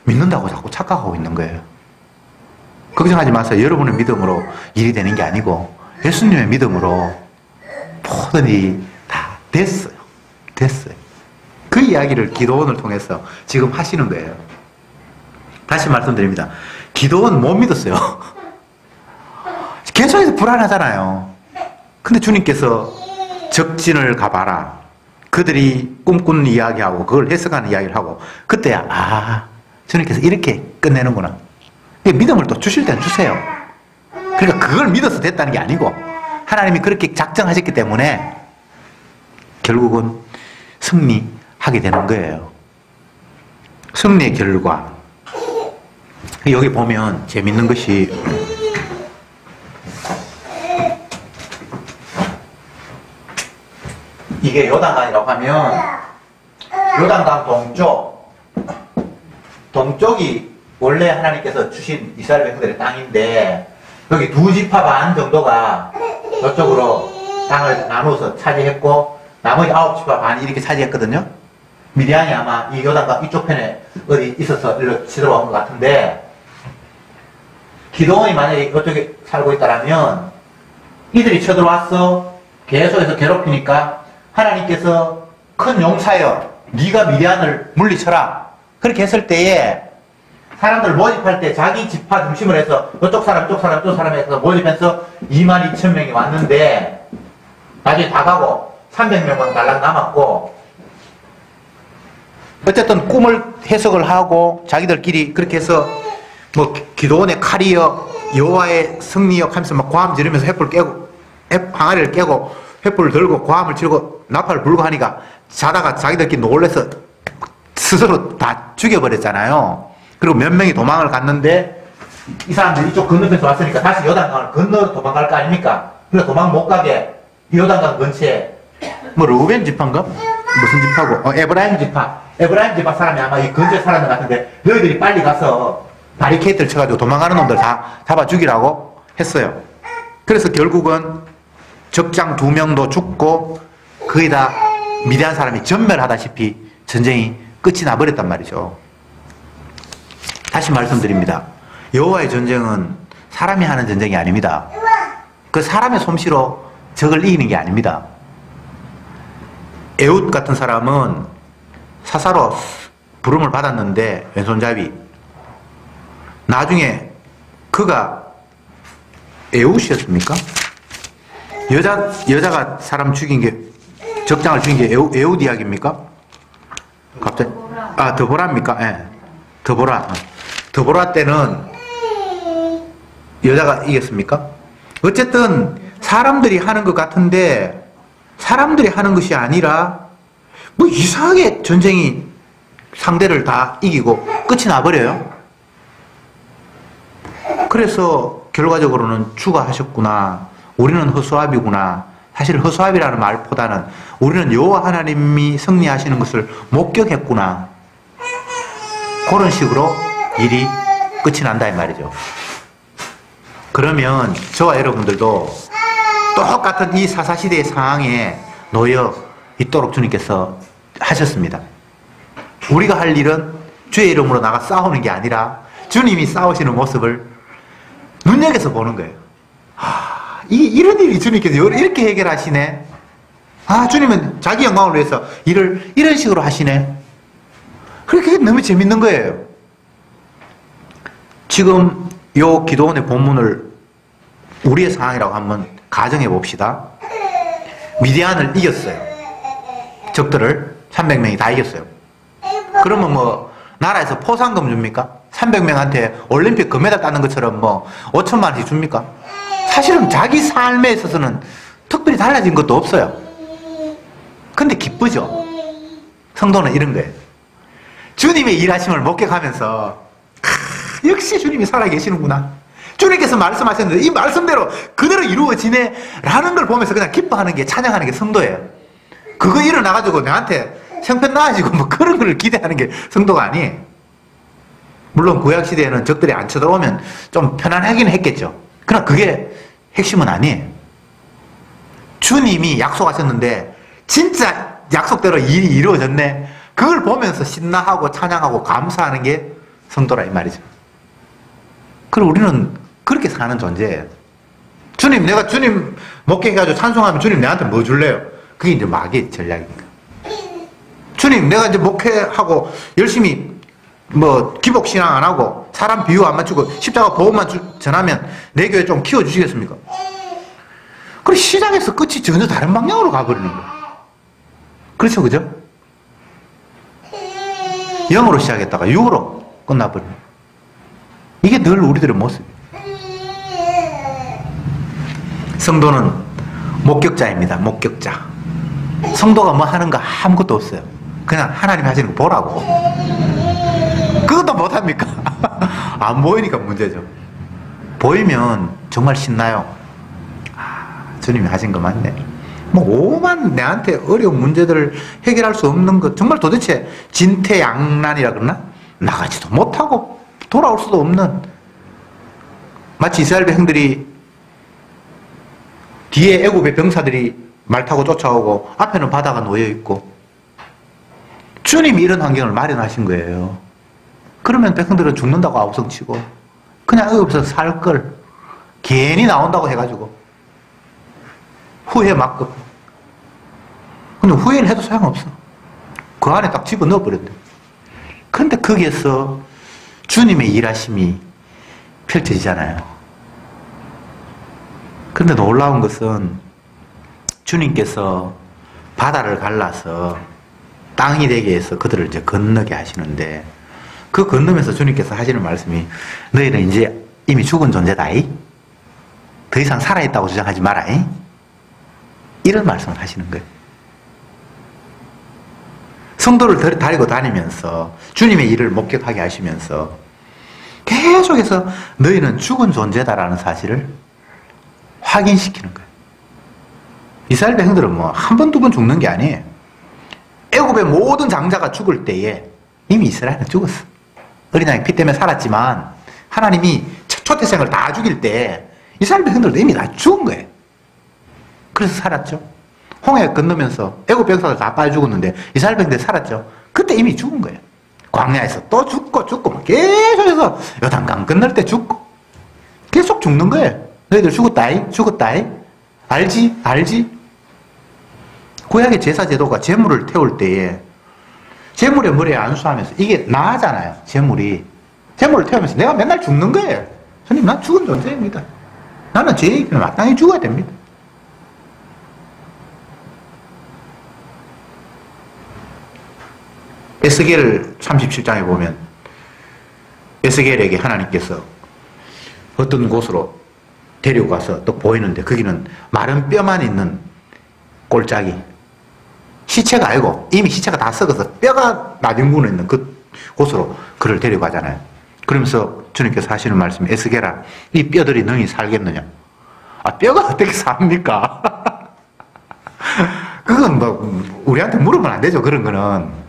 믿는다고 자꾸 착각하고 있는 거예요. 걱정하지 마세요. 여러분의 믿음으로 일이 되는 게 아니고 예수님의 믿음으로 모든 일이 다 됐어요. 됐어요. 그 이야기를 기도원을 통해서 지금 하시는 거예요. 다시 말씀드립니다. 기도원 못 믿었어요. 계속해서 불안하잖아요. 근데 주님께서 적진을 가봐라. 그들이 꿈꾸는 이야기하고 그걸 해석하는 이야기를 하고 그때야 주님께서 이렇게 끝내는구나. 믿음을 또 주실 때는 주세요. 그러니까 그걸 믿어서 됐다는 게 아니고 하나님이 그렇게 작정하셨기 때문에 결국은 승리하게 되는 거예요. 승리의 결과. 여기 보면 재밌는 것이 이게 요단강이라고 하면 요단강 동쪽이 원래 하나님께서 주신 이스라엘 백성들의 땅인데 여기 2지파 반 정도가 저쪽으로 땅을 나누어서 차지했고 나머지 9지파 반이 이렇게 차지했거든요. 미디안이 아마 이 요단강 이쪽 편에 어디 있어서 일로 치들어온 것 같은데 기도원이 만약에 이쪽에 살고 있다면 이들이 쳐들어왔어. 계속해서 괴롭히니까 하나님께서 큰 용사여 네가 미디안을 물리쳐라. 그렇게 했을 때에 사람들 모집할 때 자기 지파 중심으로 해서 이쪽 사람, 이쪽 사람, 이쪽 사람 해서 모집해서 22,000명이 왔는데 나중에 다 가고 300명만 달랑 남았고 어쨌든 꿈을 해석을 하고 자기들끼리 그렇게 해서 뭐 기도원의 칼이여 여호와의 승리여 하면서 막 고함 지르면서 횃불 깨고 항아리를 깨고 횃불을 들고 고함을 치르고 나팔을 불고 하니까 자다가 자기들끼리 놀래서 스스로 다 죽여버렸잖아요. 그리고 몇 명이 도망을 갔는데 이 사람들이 이쪽 건너편에서 왔으니까 다시 요단강을 건너 도망갈 거 아닙니까? 그래서 도망 못 가게 이 요단강 근처에 뭐 르우벤 지파인가? 무슨 지파고? 에브라임 지파 사람이 아마 이 근처에 살았는 것 같은데 너희들이 빨리 가서 바리케이트를 쳐가지고 도망가는 놈들 다 잡아 죽이라고 했어요. 그래서 결국은 적장 2명도 죽고 거의 다 미디안 사람이 전멸하다시피 전쟁이 끝이 나버렸단 말이죠. 다시 말씀드립니다. 여호와의 전쟁은 사람이 하는 전쟁이 아닙니다. 그 사람의 솜씨로 적을 이기는 게 아닙니다. 에훗 같은 사람은 사사로 부름을 받았는데 왼손잡이. 나중에 그가 에훗이었습니까? 여자가 사람 죽인 게, 적장을 죽인 게 에훗 이야기입니까? 갑자기 드보라입니까? 예. 드보라 때는 여자가 이겼습니까? 어쨌든 사람들이 하는 것 같은데 사람들이 하는 것이 아니라 뭐 이상하게 전쟁이 상대를 다 이기고 끝이 나버려요. 그래서 결과적으로는 주가 하셨구나, 우리는 허수아비구나. 사실 허수아비라는 말보다는 우리는 여호와 하나님이 승리하시는 것을 목격했구나, 그런 식으로 일이 끝이 난다 이 말이죠. 그러면 저와 여러분들도 똑같은 이 사사시대의 상황에 놓여 있도록 주님께서 하셨습니다. 우리가 할 일은 주의 이름으로 나가 싸우는 게 아니라 주님이 싸우시는 모습을 눈여겨서 보는 거예요. 이런 일이 주님께서 이렇게 해결하시네. 주님은 자기 영광을 위해서 일을 이런 식으로 하시네. 그게 너무 재밌는 거예요. 지금 요 기도원의 본문을 우리의 상황이라고 한번 가정해 봅시다. 미디안을 이겼어요. 적들을 300명이 다 이겼어요. 그러면 뭐 나라에서 포상금 줍니까? 300명한테 올림픽 금메달 따는 것처럼 뭐 5천만 원씩 줍니까? 사실은 자기 삶에 있어서는 특별히 달라진 것도 없어요. 근데 기쁘죠. 성도는 이런 거예요. 주님의 일하심을 목격하면서 역시 주님이 살아계시는구나, 주님께서 말씀하셨는데 이 말씀대로 그대로 이루어지네 라는 걸 보면서 그냥 기뻐하는 게, 찬양하는 게 성도예요. 그거 일어나가지고 나한테 형편 나아지고 뭐 그런 걸 기대하는 게 성도가 아니에요. 물론 구약시대에는 적들이 안 쳐들어오면 좀 편안하긴 했겠죠. 그러나 그게 핵심은 아니에요. 주님이 약속하셨는데 진짜 약속대로 일이 이루어졌네, 그걸 보면서 신나하고 찬양하고 감사하는 게 성도라 이 말이죠. 그리고 우리는 그렇게 사는 존재예요. 주님, 내가 주님 목격해가지고 찬송하면 주님 내한테 뭐 줄래요? 그게 이제 마귀의 전략입니다. 주님, 내가 이제 목회하고 열심히 뭐 기복신앙 안 하고 사람 비유 안 맞추고 십자가 보험만 전하면 내 교회 좀 키워주시겠습니까? 그리고 시작에서 끝이 전혀 다른 방향으로 가버리는 거예요. 그렇죠, 그죠? 0으로 시작했다가 6으로 끝나버리는 거예요. 이게 늘 우리들의 모습이에요. 성도는 목격자입니다. 목격자. 성도가 뭐 하는 거 아무것도 없어요. 그냥 하나님 하시는 거 보라고. 그것도 못합니까? 안 보이니까 문제죠. 보이면 정말 신나요. 주님이 하신 거 맞네. 뭐 오만 내한테 어려운 문제들을 해결할 수 없는 것, 정말 도대체 진퇴양난이라 그러나? 나가지도 못하고 돌아올 수도 없는, 마치 이스라엘 백성들이 뒤에 애굽의 병사들이 말 타고 쫓아오고 앞에는 바다가 놓여있고 주님이 이런 환경을 마련하신 거예요. 그러면 백성들은 죽는다고 아우성치고 그냥 애굽에서 살 걸 괜히 나온다고 해가지고 후회 막고. 근데 후회를 해도 소용없어. 그 안에 딱 집어넣어 버렸대. 그런데 거기에서 주님의 일하심이 펼쳐지잖아요. 그런데 놀라운 것은 주님께서 바다를 갈라서 땅이 되게 해서 그들을 이제 건너게 하시는데, 그 건너면서 주님께서 하시는 말씀이 너희는 이제 이미 죽은 존재다. 더 이상 살아있다고 주장하지 마라. 이런 말씀을 하시는 거예요. 성도를 데리고 다니면서 주님의 일을 목격하게 하시면서 계속해서 너희는 죽은 존재다라는 사실을 확인시키는 거예요. 이스라엘 백성들은 뭐 한 번, 두 번 죽는 게 아니에요. 애굽의 모든 장자가 죽을 때에 이미 이스라엘은 죽었어. 어린아이 피 때문에 살았지만 하나님이 초태생을 다 죽일 때 이스라엘 백성들도 이미 다 죽은 거예요. 그래서 살았죠. 홍해 건너면서 애굽 병사들 다 빠져 죽었는데 이스라엘 백성들이 살았죠. 그때 이미 죽은 거예요. 광야에서 또 죽고 막 계속해서 요단강 건널 때 죽고 계속 죽는 거예요. 너희들 죽었다이. 알지? 구약의 제사 제도가 제물을 태울 때에 제물의 머리에 안수하면서 이게 나잖아요. 제물을 태우면서 내가 맨날 죽는 거예요. 선생님, 난 죽은 존재입니다. 나는 죄의 길을 마땅히 죽어야 됩니다. 에스겔 37장에 보면 에스겔에게 하나님께서 어떤 곳으로 데리고 가서 또 보이는데 거기는 마른 뼈만 있는 꼴짝이, 시체가 아니고 이미 시체가 다 썩어서 뼈가 나뒹구는 있는 그 곳으로 그를 데리고 가잖아요. 그러면서 주님께서 하시는 말씀이 에스겔아, 이 뼈들이 능히 살겠느냐? 뼈가 어떻게 삽니까? 그건 뭐 우리한테 물으면 안 되죠, 그런 거는.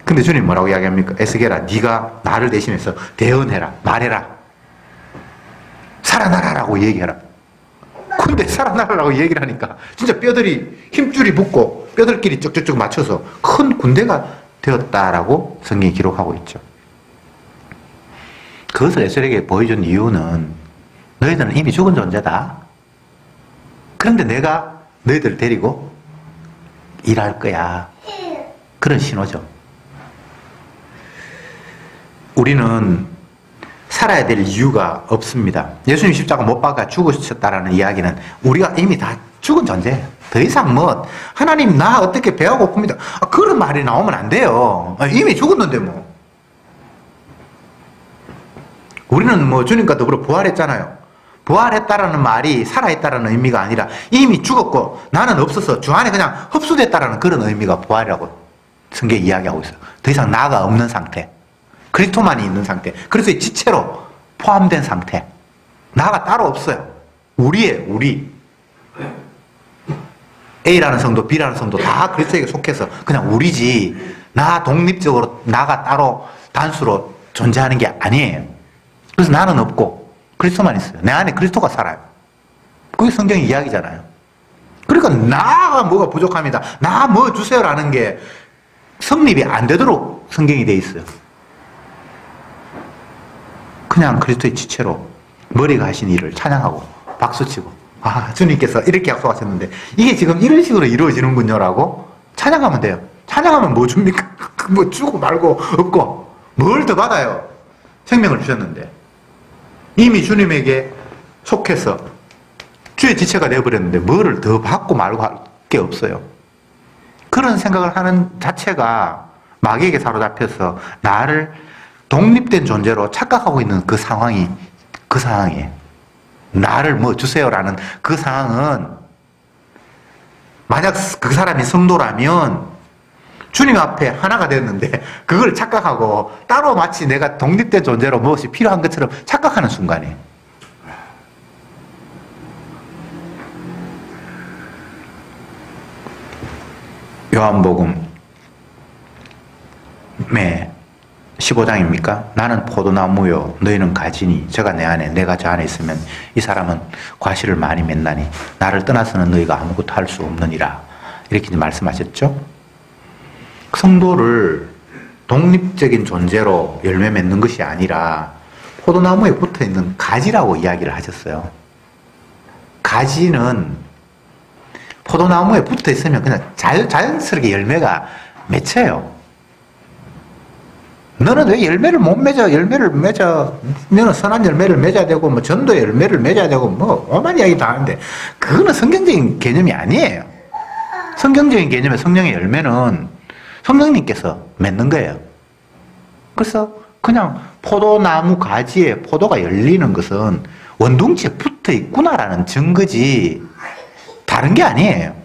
근데 주님 뭐라고 이야기합니까? 에스겔아, 네가 나를 대신해서 대언해라, 말해라, 살아나라라고 얘기해라. 근데 살아나라라고 얘기를 하니까 진짜 뼈들이 힘줄이 붙고 뼈들끼리 쭉쭉쭉 맞춰서 큰 군대가 되었다라고 성경이 기록하고 있죠. 그것을 에스겔에게 보여준 이유는 너희들은 이미 죽은 존재다. 그런데 내가 너희들을 데리고 일할 거야. 그런 신호죠. 우리는 살아야 될 이유가 없습니다. 예수님 십자가 못 박아 죽으셨다라는 이야기는 우리가 이미 다 죽은 존재예요. 더 이상 뭐 하나님 나 어떻게 배가 고픕니다. 그런 말이 나오면 안 돼요. 이미 죽었는데 뭐. 우리는 뭐 주님과 더불어 부활했잖아요. 부활했다라는 말이 살아있다라는 의미가 아니라 이미 죽었고 나는 없어서 주 안에 그냥 흡수됐다라는 그런 의미가 부활이라고 성경이 이야기하고 있어요. 더 이상 나가 없는 상태. 그리스도만이 있는 상태. 그래서 지체로 포함된 상태. 나가 따로 없어요. 우리. A라는 성도, B라는 성도 다 그리스도에게 속해서 그냥 우리지. 나 독립적으로 나가 따로 단수로 존재하는 게 아니에요. 그래서 나는 없고 그리스도만 있어요. 내 안에 그리스도가 살아요. 그게 성경 이야기잖아요. 그러니까 나가 뭐가 부족합니다. 나 뭐 주세요라는 게 성립이 안 되도록 성경이 돼 있어요. 그냥 그리스도의 지체로 머리가 하신 일을 찬양하고 박수치고 주님께서 이렇게 약속하셨는데 이게 지금 이런 식으로 이루어지는군요 라고 찬양하면 돼요. 찬양하면 뭐 줍니까? 뭐 주고 말고 없고 뭘 더 받아요? 생명을 주셨는데 이미 주님에게 속해서 주의 지체가 되어버렸는데 뭐를 더 받고 말고 할 게 없어요. 그런 생각을 하는 자체가 마귀에게 사로잡혀서 나를 독립된 존재로 착각하고 있는 그 상황이에요. 나를 뭐 주세요라는 그 상황은 만약 그 사람이 성도라면 주님 앞에 하나가 됐는데 그걸 착각하고 따로 마치 내가 독립된 존재로 무엇이 필요한 것처럼 착각하는 순간이에요. 요한복음 15장입니까? 나는 포도나무요 너희는 가지니 저가 내 안에 내가 저 안에 있으면 이 사람은 과실을 많이 맺나니 나를 떠나서는 너희가 아무것도 할 수 없느니라 이렇게 말씀하셨죠? 성도를 독립적인 존재로 열매 맺는 것이 아니라 포도나무에 붙어있는 가지라고 이야기를 하셨어요. 가지는 포도나무에 붙어있으면 그냥 자연스럽게 열매가 맺혀요. 너는 왜 열매를 못 맺어? 열매를 맺어. 너는 선한 열매를 맺어야 되고, 뭐, 전도의 열매를 맺어야 되고, 뭐, 오만 이야기 다 하는데, 그거는 성경적인 개념이 아니에요. 성경적인 개념의 성령의 열매는 성령님께서 맺는 거예요. 그래서 그냥 포도나무 가지에 포도가 열리는 것은 원둥지에 붙어 있구나라는 증거지, 다른 게 아니에요.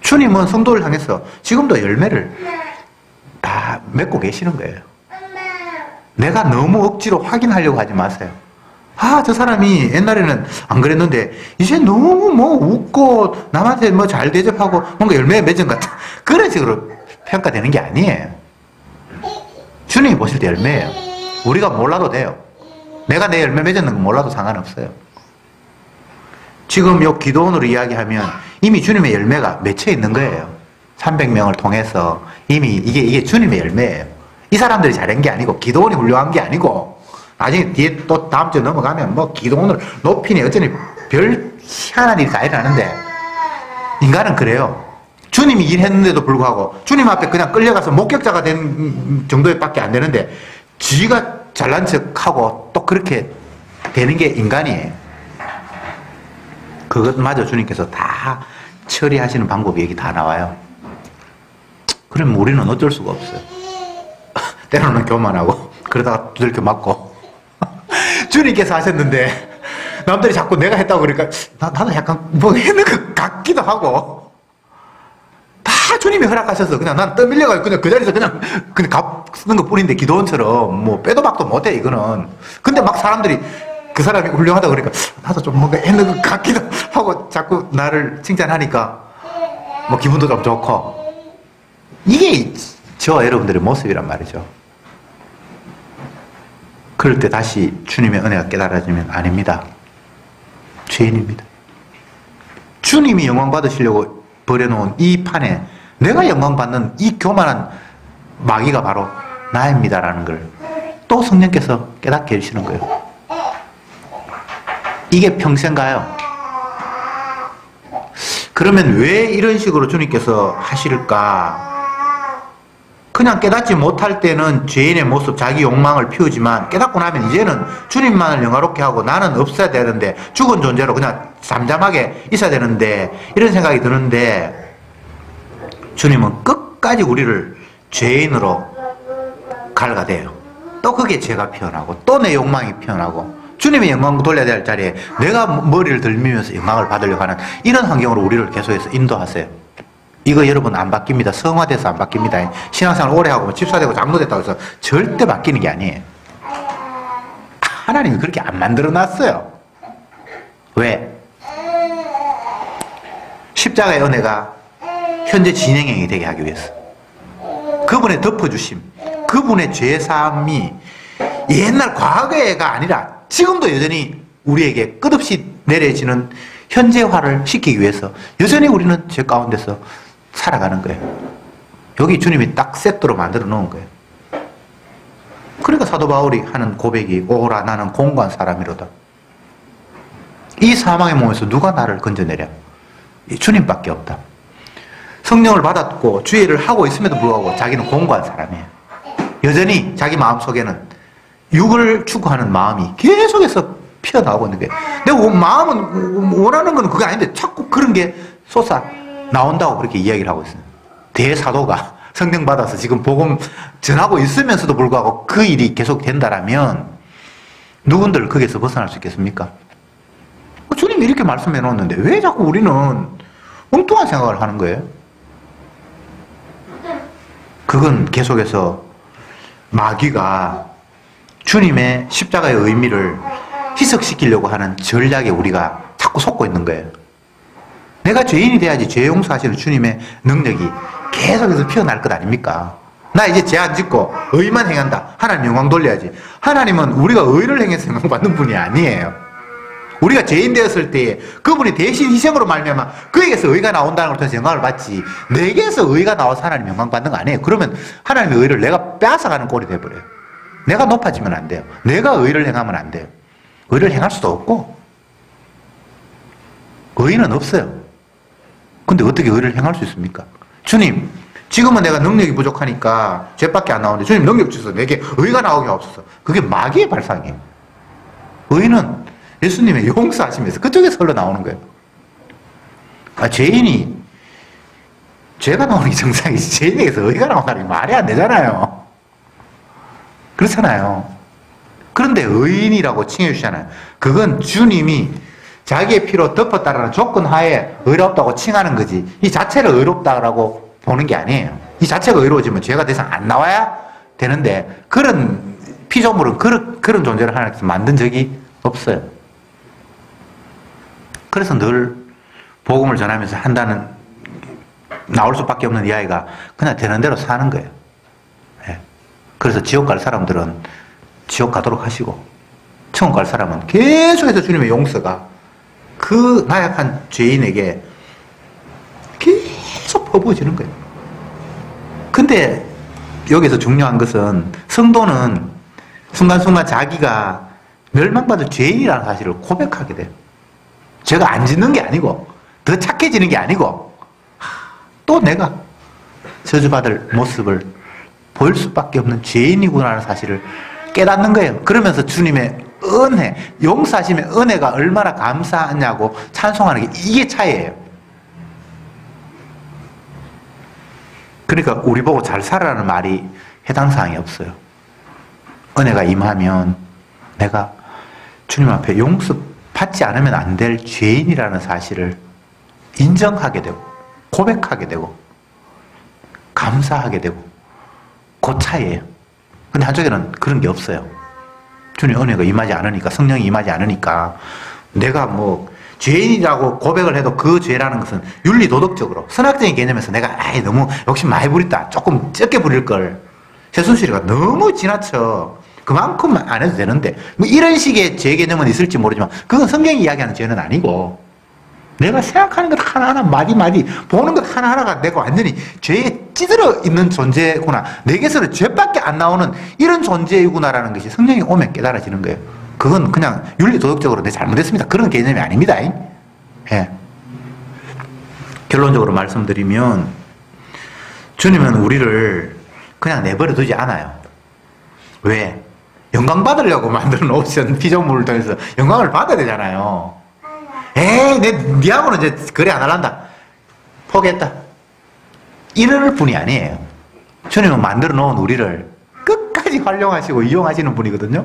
주님은 성도를 향해서 지금도 열매를 다 맺고 계시는 거예요. 내가 너무 억지로 확인하려고 하지 마세요. 저 사람이 옛날에는 안 그랬는데 이제 너무 뭐 웃고 남한테 뭐 잘 대접하고 뭔가 열매 맺은 것 같아. 그런 식으로 평가되는 게 아니에요. 주님이 보실 때 열매예요. 우리가 몰라도 돼요. 내가 내 열매 맺었는 건 몰라도 상관없어요. 지금 요 기도원으로 이야기하면 이미 주님의 열매가 맺혀 있는 거예요. 300명을 통해서 이미 이게 주님의 열매예요. 이 사람들이 잘한 게 아니고 기도원이 훌륭한 게 아니고 나중에 뒤에 또 다음 주에 넘어가면 뭐 기도원을 높이니 어쩌니 별 희한한 일이 다 일어나는데 인간은 그래요. 주님이 일했는데도 불구하고 주님 앞에 그냥 끌려가서 목격자가 된 정도에 밖에 안 되는데 지가 잘난 척하고 또 그렇게 되는 게 인간이에요. 그것마저 주님께서 다 처리하시는 방법이 여기 다 나와요. 그럼 우리는 어쩔 수가 없어요. 때로는 교만하고 그러다가 두들겨 맞고 주님께서 하셨는데 남들이 자꾸 내가 했다고 그러니까 나도 약간 뭐 했는 것 같기도 하고 다 주님이 허락하셔서 그냥 난 떠밀려가지고 그냥 그 자리에서 그냥 쓰는 것 뿐인데 기도원처럼 뭐 빼도 박도 못해 이거는. 근데 막 사람들이 그 사람이 훌륭하다고 그러니까 나도 좀 뭔가 했는 것 같기도 하고 자꾸 나를 칭찬하니까 뭐 기분도 좀 좋고 이게 저와 여러분들의 모습이란 말이죠. 그럴 때 다시 주님의 은혜가 깨달아지면 아닙니다. 죄인입니다. 주님이 영광 받으시려고 버려놓은 이 판에 내가 영광 받는 이 교만한 마귀가 바로 나입니다라는 걸 또 성령께서 깨닫게 해주시는 거예요. 이게 평생 가요. 그러면 왜 이런 식으로 주님께서 하실까? 그냥 깨닫지 못할 때는 죄인의 모습, 자기 욕망을 피우지만 깨닫고 나면 이제는 주님만을 영화롭게 하고 나는 없어야 되는데 죽은 존재로 그냥 잠잠하게 있어야 되는데 이런 생각이 드는데 주님은 끝까지 우리를 죄인으로 갈가대요. 또 그게 죄가 피어나고 또 내 욕망이 피어나고 주님의 영광 돌려야 될 자리에 내가 머리를 들미면서 영광을 받으려고 하는 이런 환경으로 우리를 계속해서 인도하세요. 이거 여러분 안 바뀝니다. 성화돼서 안 바뀝니다. 신앙생활 오래 하고 집사되고 장로됐다고 해서 절대 바뀌는 게 아니에요. 하나님이 그렇게 안 만들어놨어요. 왜? 십자가의 은혜가 현재 진행형이 되게 하기 위해서. 그분의 덮어주심, 그분의 죄사함이 옛날 과거가 아니라 지금도 여전히 우리에게 끝없이 내려지는 현재화를 시키기 위해서 여전히 우리는 죄 가운데서 살아가는 거예요. 여기 주님이 딱 세트로 만들어 놓은 거예요. 그러니까 사도 바울이 하는 고백이 오라 나는 공고한 사람이로다. 이 사망의 몸에서 누가 나를 건져내랴? 주님밖에 없다. 성령을 받았고 주의를 하고 있음에도 불구하고 자기는 공고한 사람이에요. 여전히 자기 마음속에는 육을 추구하는 마음이 계속해서 피어나오고 있는 거예요. 내 마음은 원하는 건 그게 아닌데 자꾸 그런 게 솟아 나온다고 그렇게 이야기를 하고 있어요. 대사도가 성령 받아서 지금 복음 전하고 있으면서도 불구하고 그 일이 계속 된다라면 누군들 거기에서 벗어날 수 있겠습니까? 주님이 이렇게 말씀해 놓았는데 왜 자꾸 우리는 엉뚱한 생각을 하는 거예요? 그건 계속해서 마귀가 주님의 십자가의 의미를 희석시키려고 하는 전략에 우리가 자꾸 속고 있는 거예요. 내가 죄인이 돼야지 죄 용서하시는 주님의 능력이 계속해서 피어날 것 아닙니까? 나 이제 죄 안 짓고 의만 행한다. 하나님 영광 돌려야지. 하나님은 우리가 의를 행해서 영광 받는 분이 아니에요. 우리가 죄인 되었을 때 그분이 대신 희생으로 말미암아 그에게서 의가 나온다는 걸 통해서 영광을 받지 내게서 의가 나와서 하나님 영광 받는 거 아니에요. 그러면 하나님의 의를 내가 빼앗아가는 꼴이 돼버려요. 내가 높아지면 안 돼요. 내가 의를 행하면 안 돼요. 의를 행할 수도 없고 의는 없어요. 근데 어떻게 의를 행할 수 있습니까? 주님 지금은 내가 능력이 부족하니까 죄밖에 안 나오는데 주님 능력 주셔서 내게 의가 나오게 없어서 그게 마귀의 발상이에요. 의는 예수님의 용서하시면서 그쪽에서 흘러나오는 거예요. 죄인이 죄가 나오는 게 정상이지 죄인에게서 의가 나온다는 게 말이 안 되잖아요. 그렇잖아요. 그런데 의인이라고 칭해 주시잖아요. 그건 주님이 자기의 피로 덮었다라는 조건 하에 의롭다고 칭하는 거지 이 자체를 의롭다라고 보는 게 아니에요. 이 자체가 의로워지면 죄가 더 이상 안 나와야 되는데 그런 피조물은 그런 존재를 하나님께서 만든 적이 없어요. 그래서 늘 복음을 전하면서 한다는 나올 수밖에 없는 이 아이가 그냥 되는 대로 사는 거예요. 예. 그래서 지옥 갈 사람들은 지옥 가도록 하시고 천국 갈 사람은 계속해서 주님의 용서가 그 나약한 죄인에게 계속 퍼부어지는 거예요. 근데 여기서 중요한 것은 성도는 순간순간 자기가 멸망받을 죄인이라는 사실을 고백하게 돼요. 죄가 안 짓는 게 아니고 더 착해지는 게 아니고 또 내가 저주받을 모습을 보일 수밖에 없는 죄인이구나라는 사실을 깨닫는 거예요. 그러면서 주님의 은혜, 용서하심의 은혜가 얼마나 감사하냐고 찬송하는 게 이게 차이예요. 그러니까 우리 보고 잘 살아라는 말이 해당 사항이 없어요. 은혜가 임하면 내가 주님 앞에 용서받지 않으면 안 될 죄인이라는 사실을 인정하게 되고 고백하게 되고 감사하게 되고 그 차이예요. 근데 한쪽에는 그런 게 없어요. 주님 은혜가 임하지 않으니까, 성령이 임하지 않으니까 내가 뭐 죄인이라고 고백을 해도 그 죄라는 것은 윤리도덕적으로 선악적인 개념에서 내가 너무 욕심 많이 부렸다, 조금 적게 부릴 걸, 최순실이가 너무 지나쳐 그만큼 안 해도 되는데, 뭐 이런 식의 죄 개념은 있을지 모르지만 그건 성경이 이야기하는 죄는 아니고, 내가 생각하는 것 하나하나 마디마디 보는 것 하나하나가 내가 완전히 죄에 찌들어 있는 존재구나, 내게서는 죄밖에 안 나오는 이런 존재이구나라는 것이 성령이 오면 깨달아지는 거예요. 그건 그냥 윤리도덕적으로 내 잘못했습니다, 그런 개념이 아닙니다. 예. 결론적으로 말씀드리면 주님은 우리를 그냥 내버려 두지 않아요. 왜? 영광 받으려고 만들어 놓으신 피조물을 통해서 영광을 받아야 되잖아요. 니하고는 이제 거래 안 할란다, 포기했다, 이럴 분이 아니에요. 주님은 만들어 놓은 우리를 끝까지 활용하시고 이용하시는 분이거든요.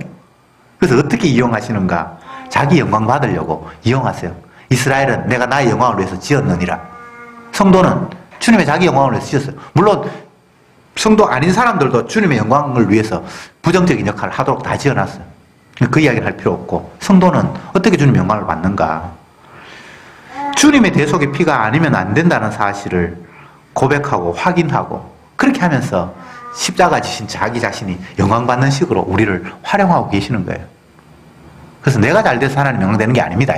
그래서 어떻게 이용하시는가? 자기 영광 받으려고 이용하세요. 이스라엘은 내가 나의 영광을 위해서 지었느니라. 성도는 주님의 자기 영광을 위해서 지었어요. 물론 성도 아닌 사람들도 주님의 영광을 위해서 부정적인 역할을 하도록 다 지어놨어요. 그 이야기를 할 필요 없고, 성도는 어떻게 주님의 영광을 받는가? 주님의 대속의 피가 아니면 안 된다는 사실을 고백하고 확인하고, 그렇게 하면서 십자가 지신 자기 자신이 영광받는 식으로 우리를 활용하고 계시는 거예요. 그래서 내가 잘 돼서 하나님 영광 되는 게 아닙니다.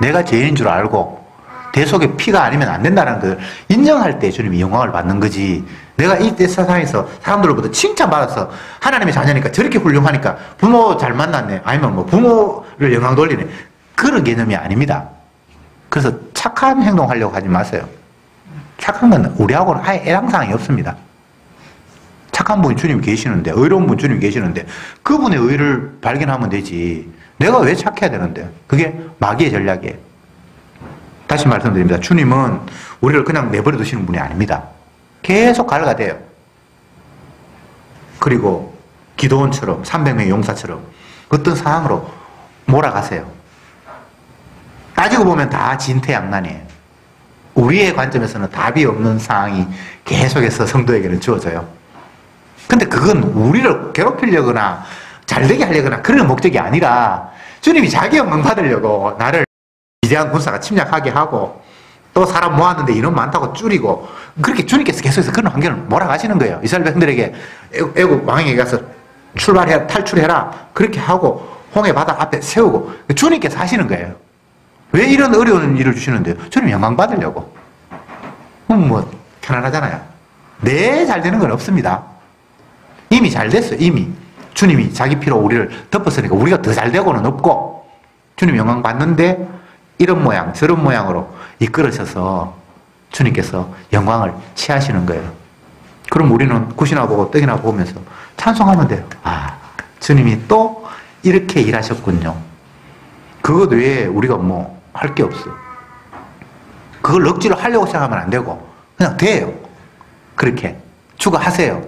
내가 죄인인 줄 알고 대속의 피가 아니면 안 된다는 걸 인정할 때 주님이 영광을 받는 거지, 내가 이 세상에서 사람들로부터 칭찬받아서 하나님의 자녀니까 저렇게 훌륭하니까 부모 잘 만났네, 아니면 뭐 부모를 영광 돌리네, 그런 개념이 아닙니다. 그래서 착한 행동하려고 하지 마세요. 착한 건 우리하고는 아예 애랑사항이 없습니다. 착한 분이 주님이 계시는데, 의로운 분 주님이 계시는데 그분의 의를 발견하면 되지, 내가 왜 착해야 되는데? 그게 마귀의 전략이에요. 다시 말씀드립니다. 주님은 우리를 그냥 내버려 두시는 분이 아닙니다. 계속 갈가대요. 그리고 기도원처럼 300명의 용사처럼 어떤 상황으로 몰아가세요. 따지고 보면 다 진퇴양난이에요. 우리의 관점에서는 답이 없는 상황이 계속해서 성도에게는 주어져요. 근데 그건 우리를 괴롭히려거나 잘되게 하려거나 그런 목적이 아니라, 주님이 자기 영광 받으려고 나를 위대한 군사가 침략하게 하고, 또 사람 모았는데 인원 많다고 줄이고, 그렇게 주님께서 계속해서 그런 환경을 몰아가시는 거예요. 이스라엘 백성들에게 애국 왕에게 가서 탈출해라 그렇게 하고 홍해 바다 앞에 세우고 주님께서 하시는 거예요. 왜 이런 어려운 일을 주시는데요? 주님 영광 받으려고. 뭐 편안하잖아요. 내 잘 되는 건 없습니다. 이미 잘 됐어요. 이미 주님이 자기 피로 우리를 덮었으니까 우리가 더 잘 되고는 없고, 주님 영광 받는데 이런 모양 저런 모양으로 이끌으셔서 주님께서 영광을 취하시는 거예요. 그럼 우리는 굿이나 보고 떡이나 보면서 찬송하면 돼요. 아, 주님이 또 이렇게 일하셨군요. 그것 외에 우리가 뭐 할 게 없어. 그걸 억지로 하려고 생각하면 안 되고 그냥 돼요. 그렇게 추구하세요.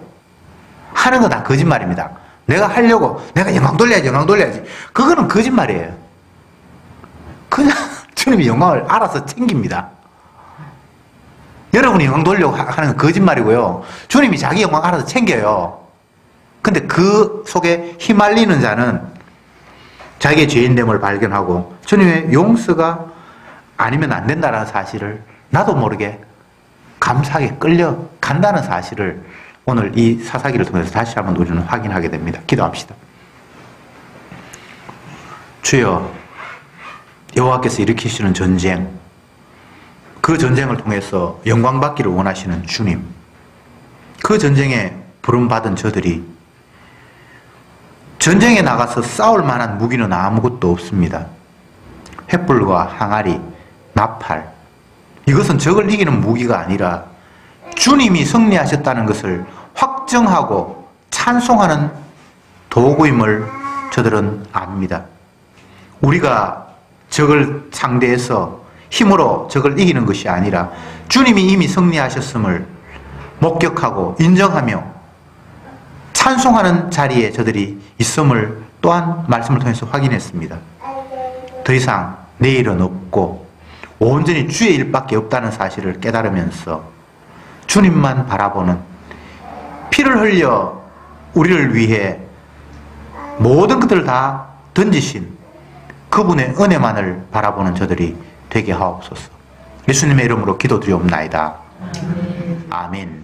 하는 거 다 거짓말입니다. 내가 하려고 내가 영광 돌려야지 그거는 거짓말이에요. 그냥 주님이 영광을 알아서 챙깁니다. 여러분이 영광 돌려고 하는 건 거짓말이고요. 주님이 자기 영광 알아서 챙겨요. 근데 그 속에 휘말리는 자는 자기의 죄인됨을 발견하고 주님의 용서가 아니면 안 된다는 사실을 나도 모르게 감사하게 끌려간다는 사실을 오늘 이 사사기를 통해서 다시 한번 우리는 확인하게 됩니다. 기도합시다. 주여, 여호와께서 일으키시는 전쟁, 그 전쟁을 통해서 영광 받기를 원하시는 주님, 그 전쟁에 부름받은 저들이 전쟁에 나가서 싸울 만한 무기는 아무것도 없습니다. 횃불과 항아리, 나팔, 이것은 적을 이기는 무기가 아니라 주님이 승리하셨다는 것을 확정하고 찬송하는 도구임을 저들은 압니다. 우리가 적을 상대해서 힘으로 적을 이기는 것이 아니라 주님이 이미 승리하셨음을 목격하고 인정하며 찬송하는 자리에 저들이 있음을 또한 말씀을 통해서 확인했습니다. 더 이상 내일은 없고 온전히 주의 일밖에 없다는 사실을 깨달으면서 주님만 바라보는, 피를 흘려 우리를 위해 모든 것들을 다 던지신 그분의 은혜만을 바라보는 저들이 되게 하옵소서. 예수님의 이름으로 기도드리옵나이다. 아멘.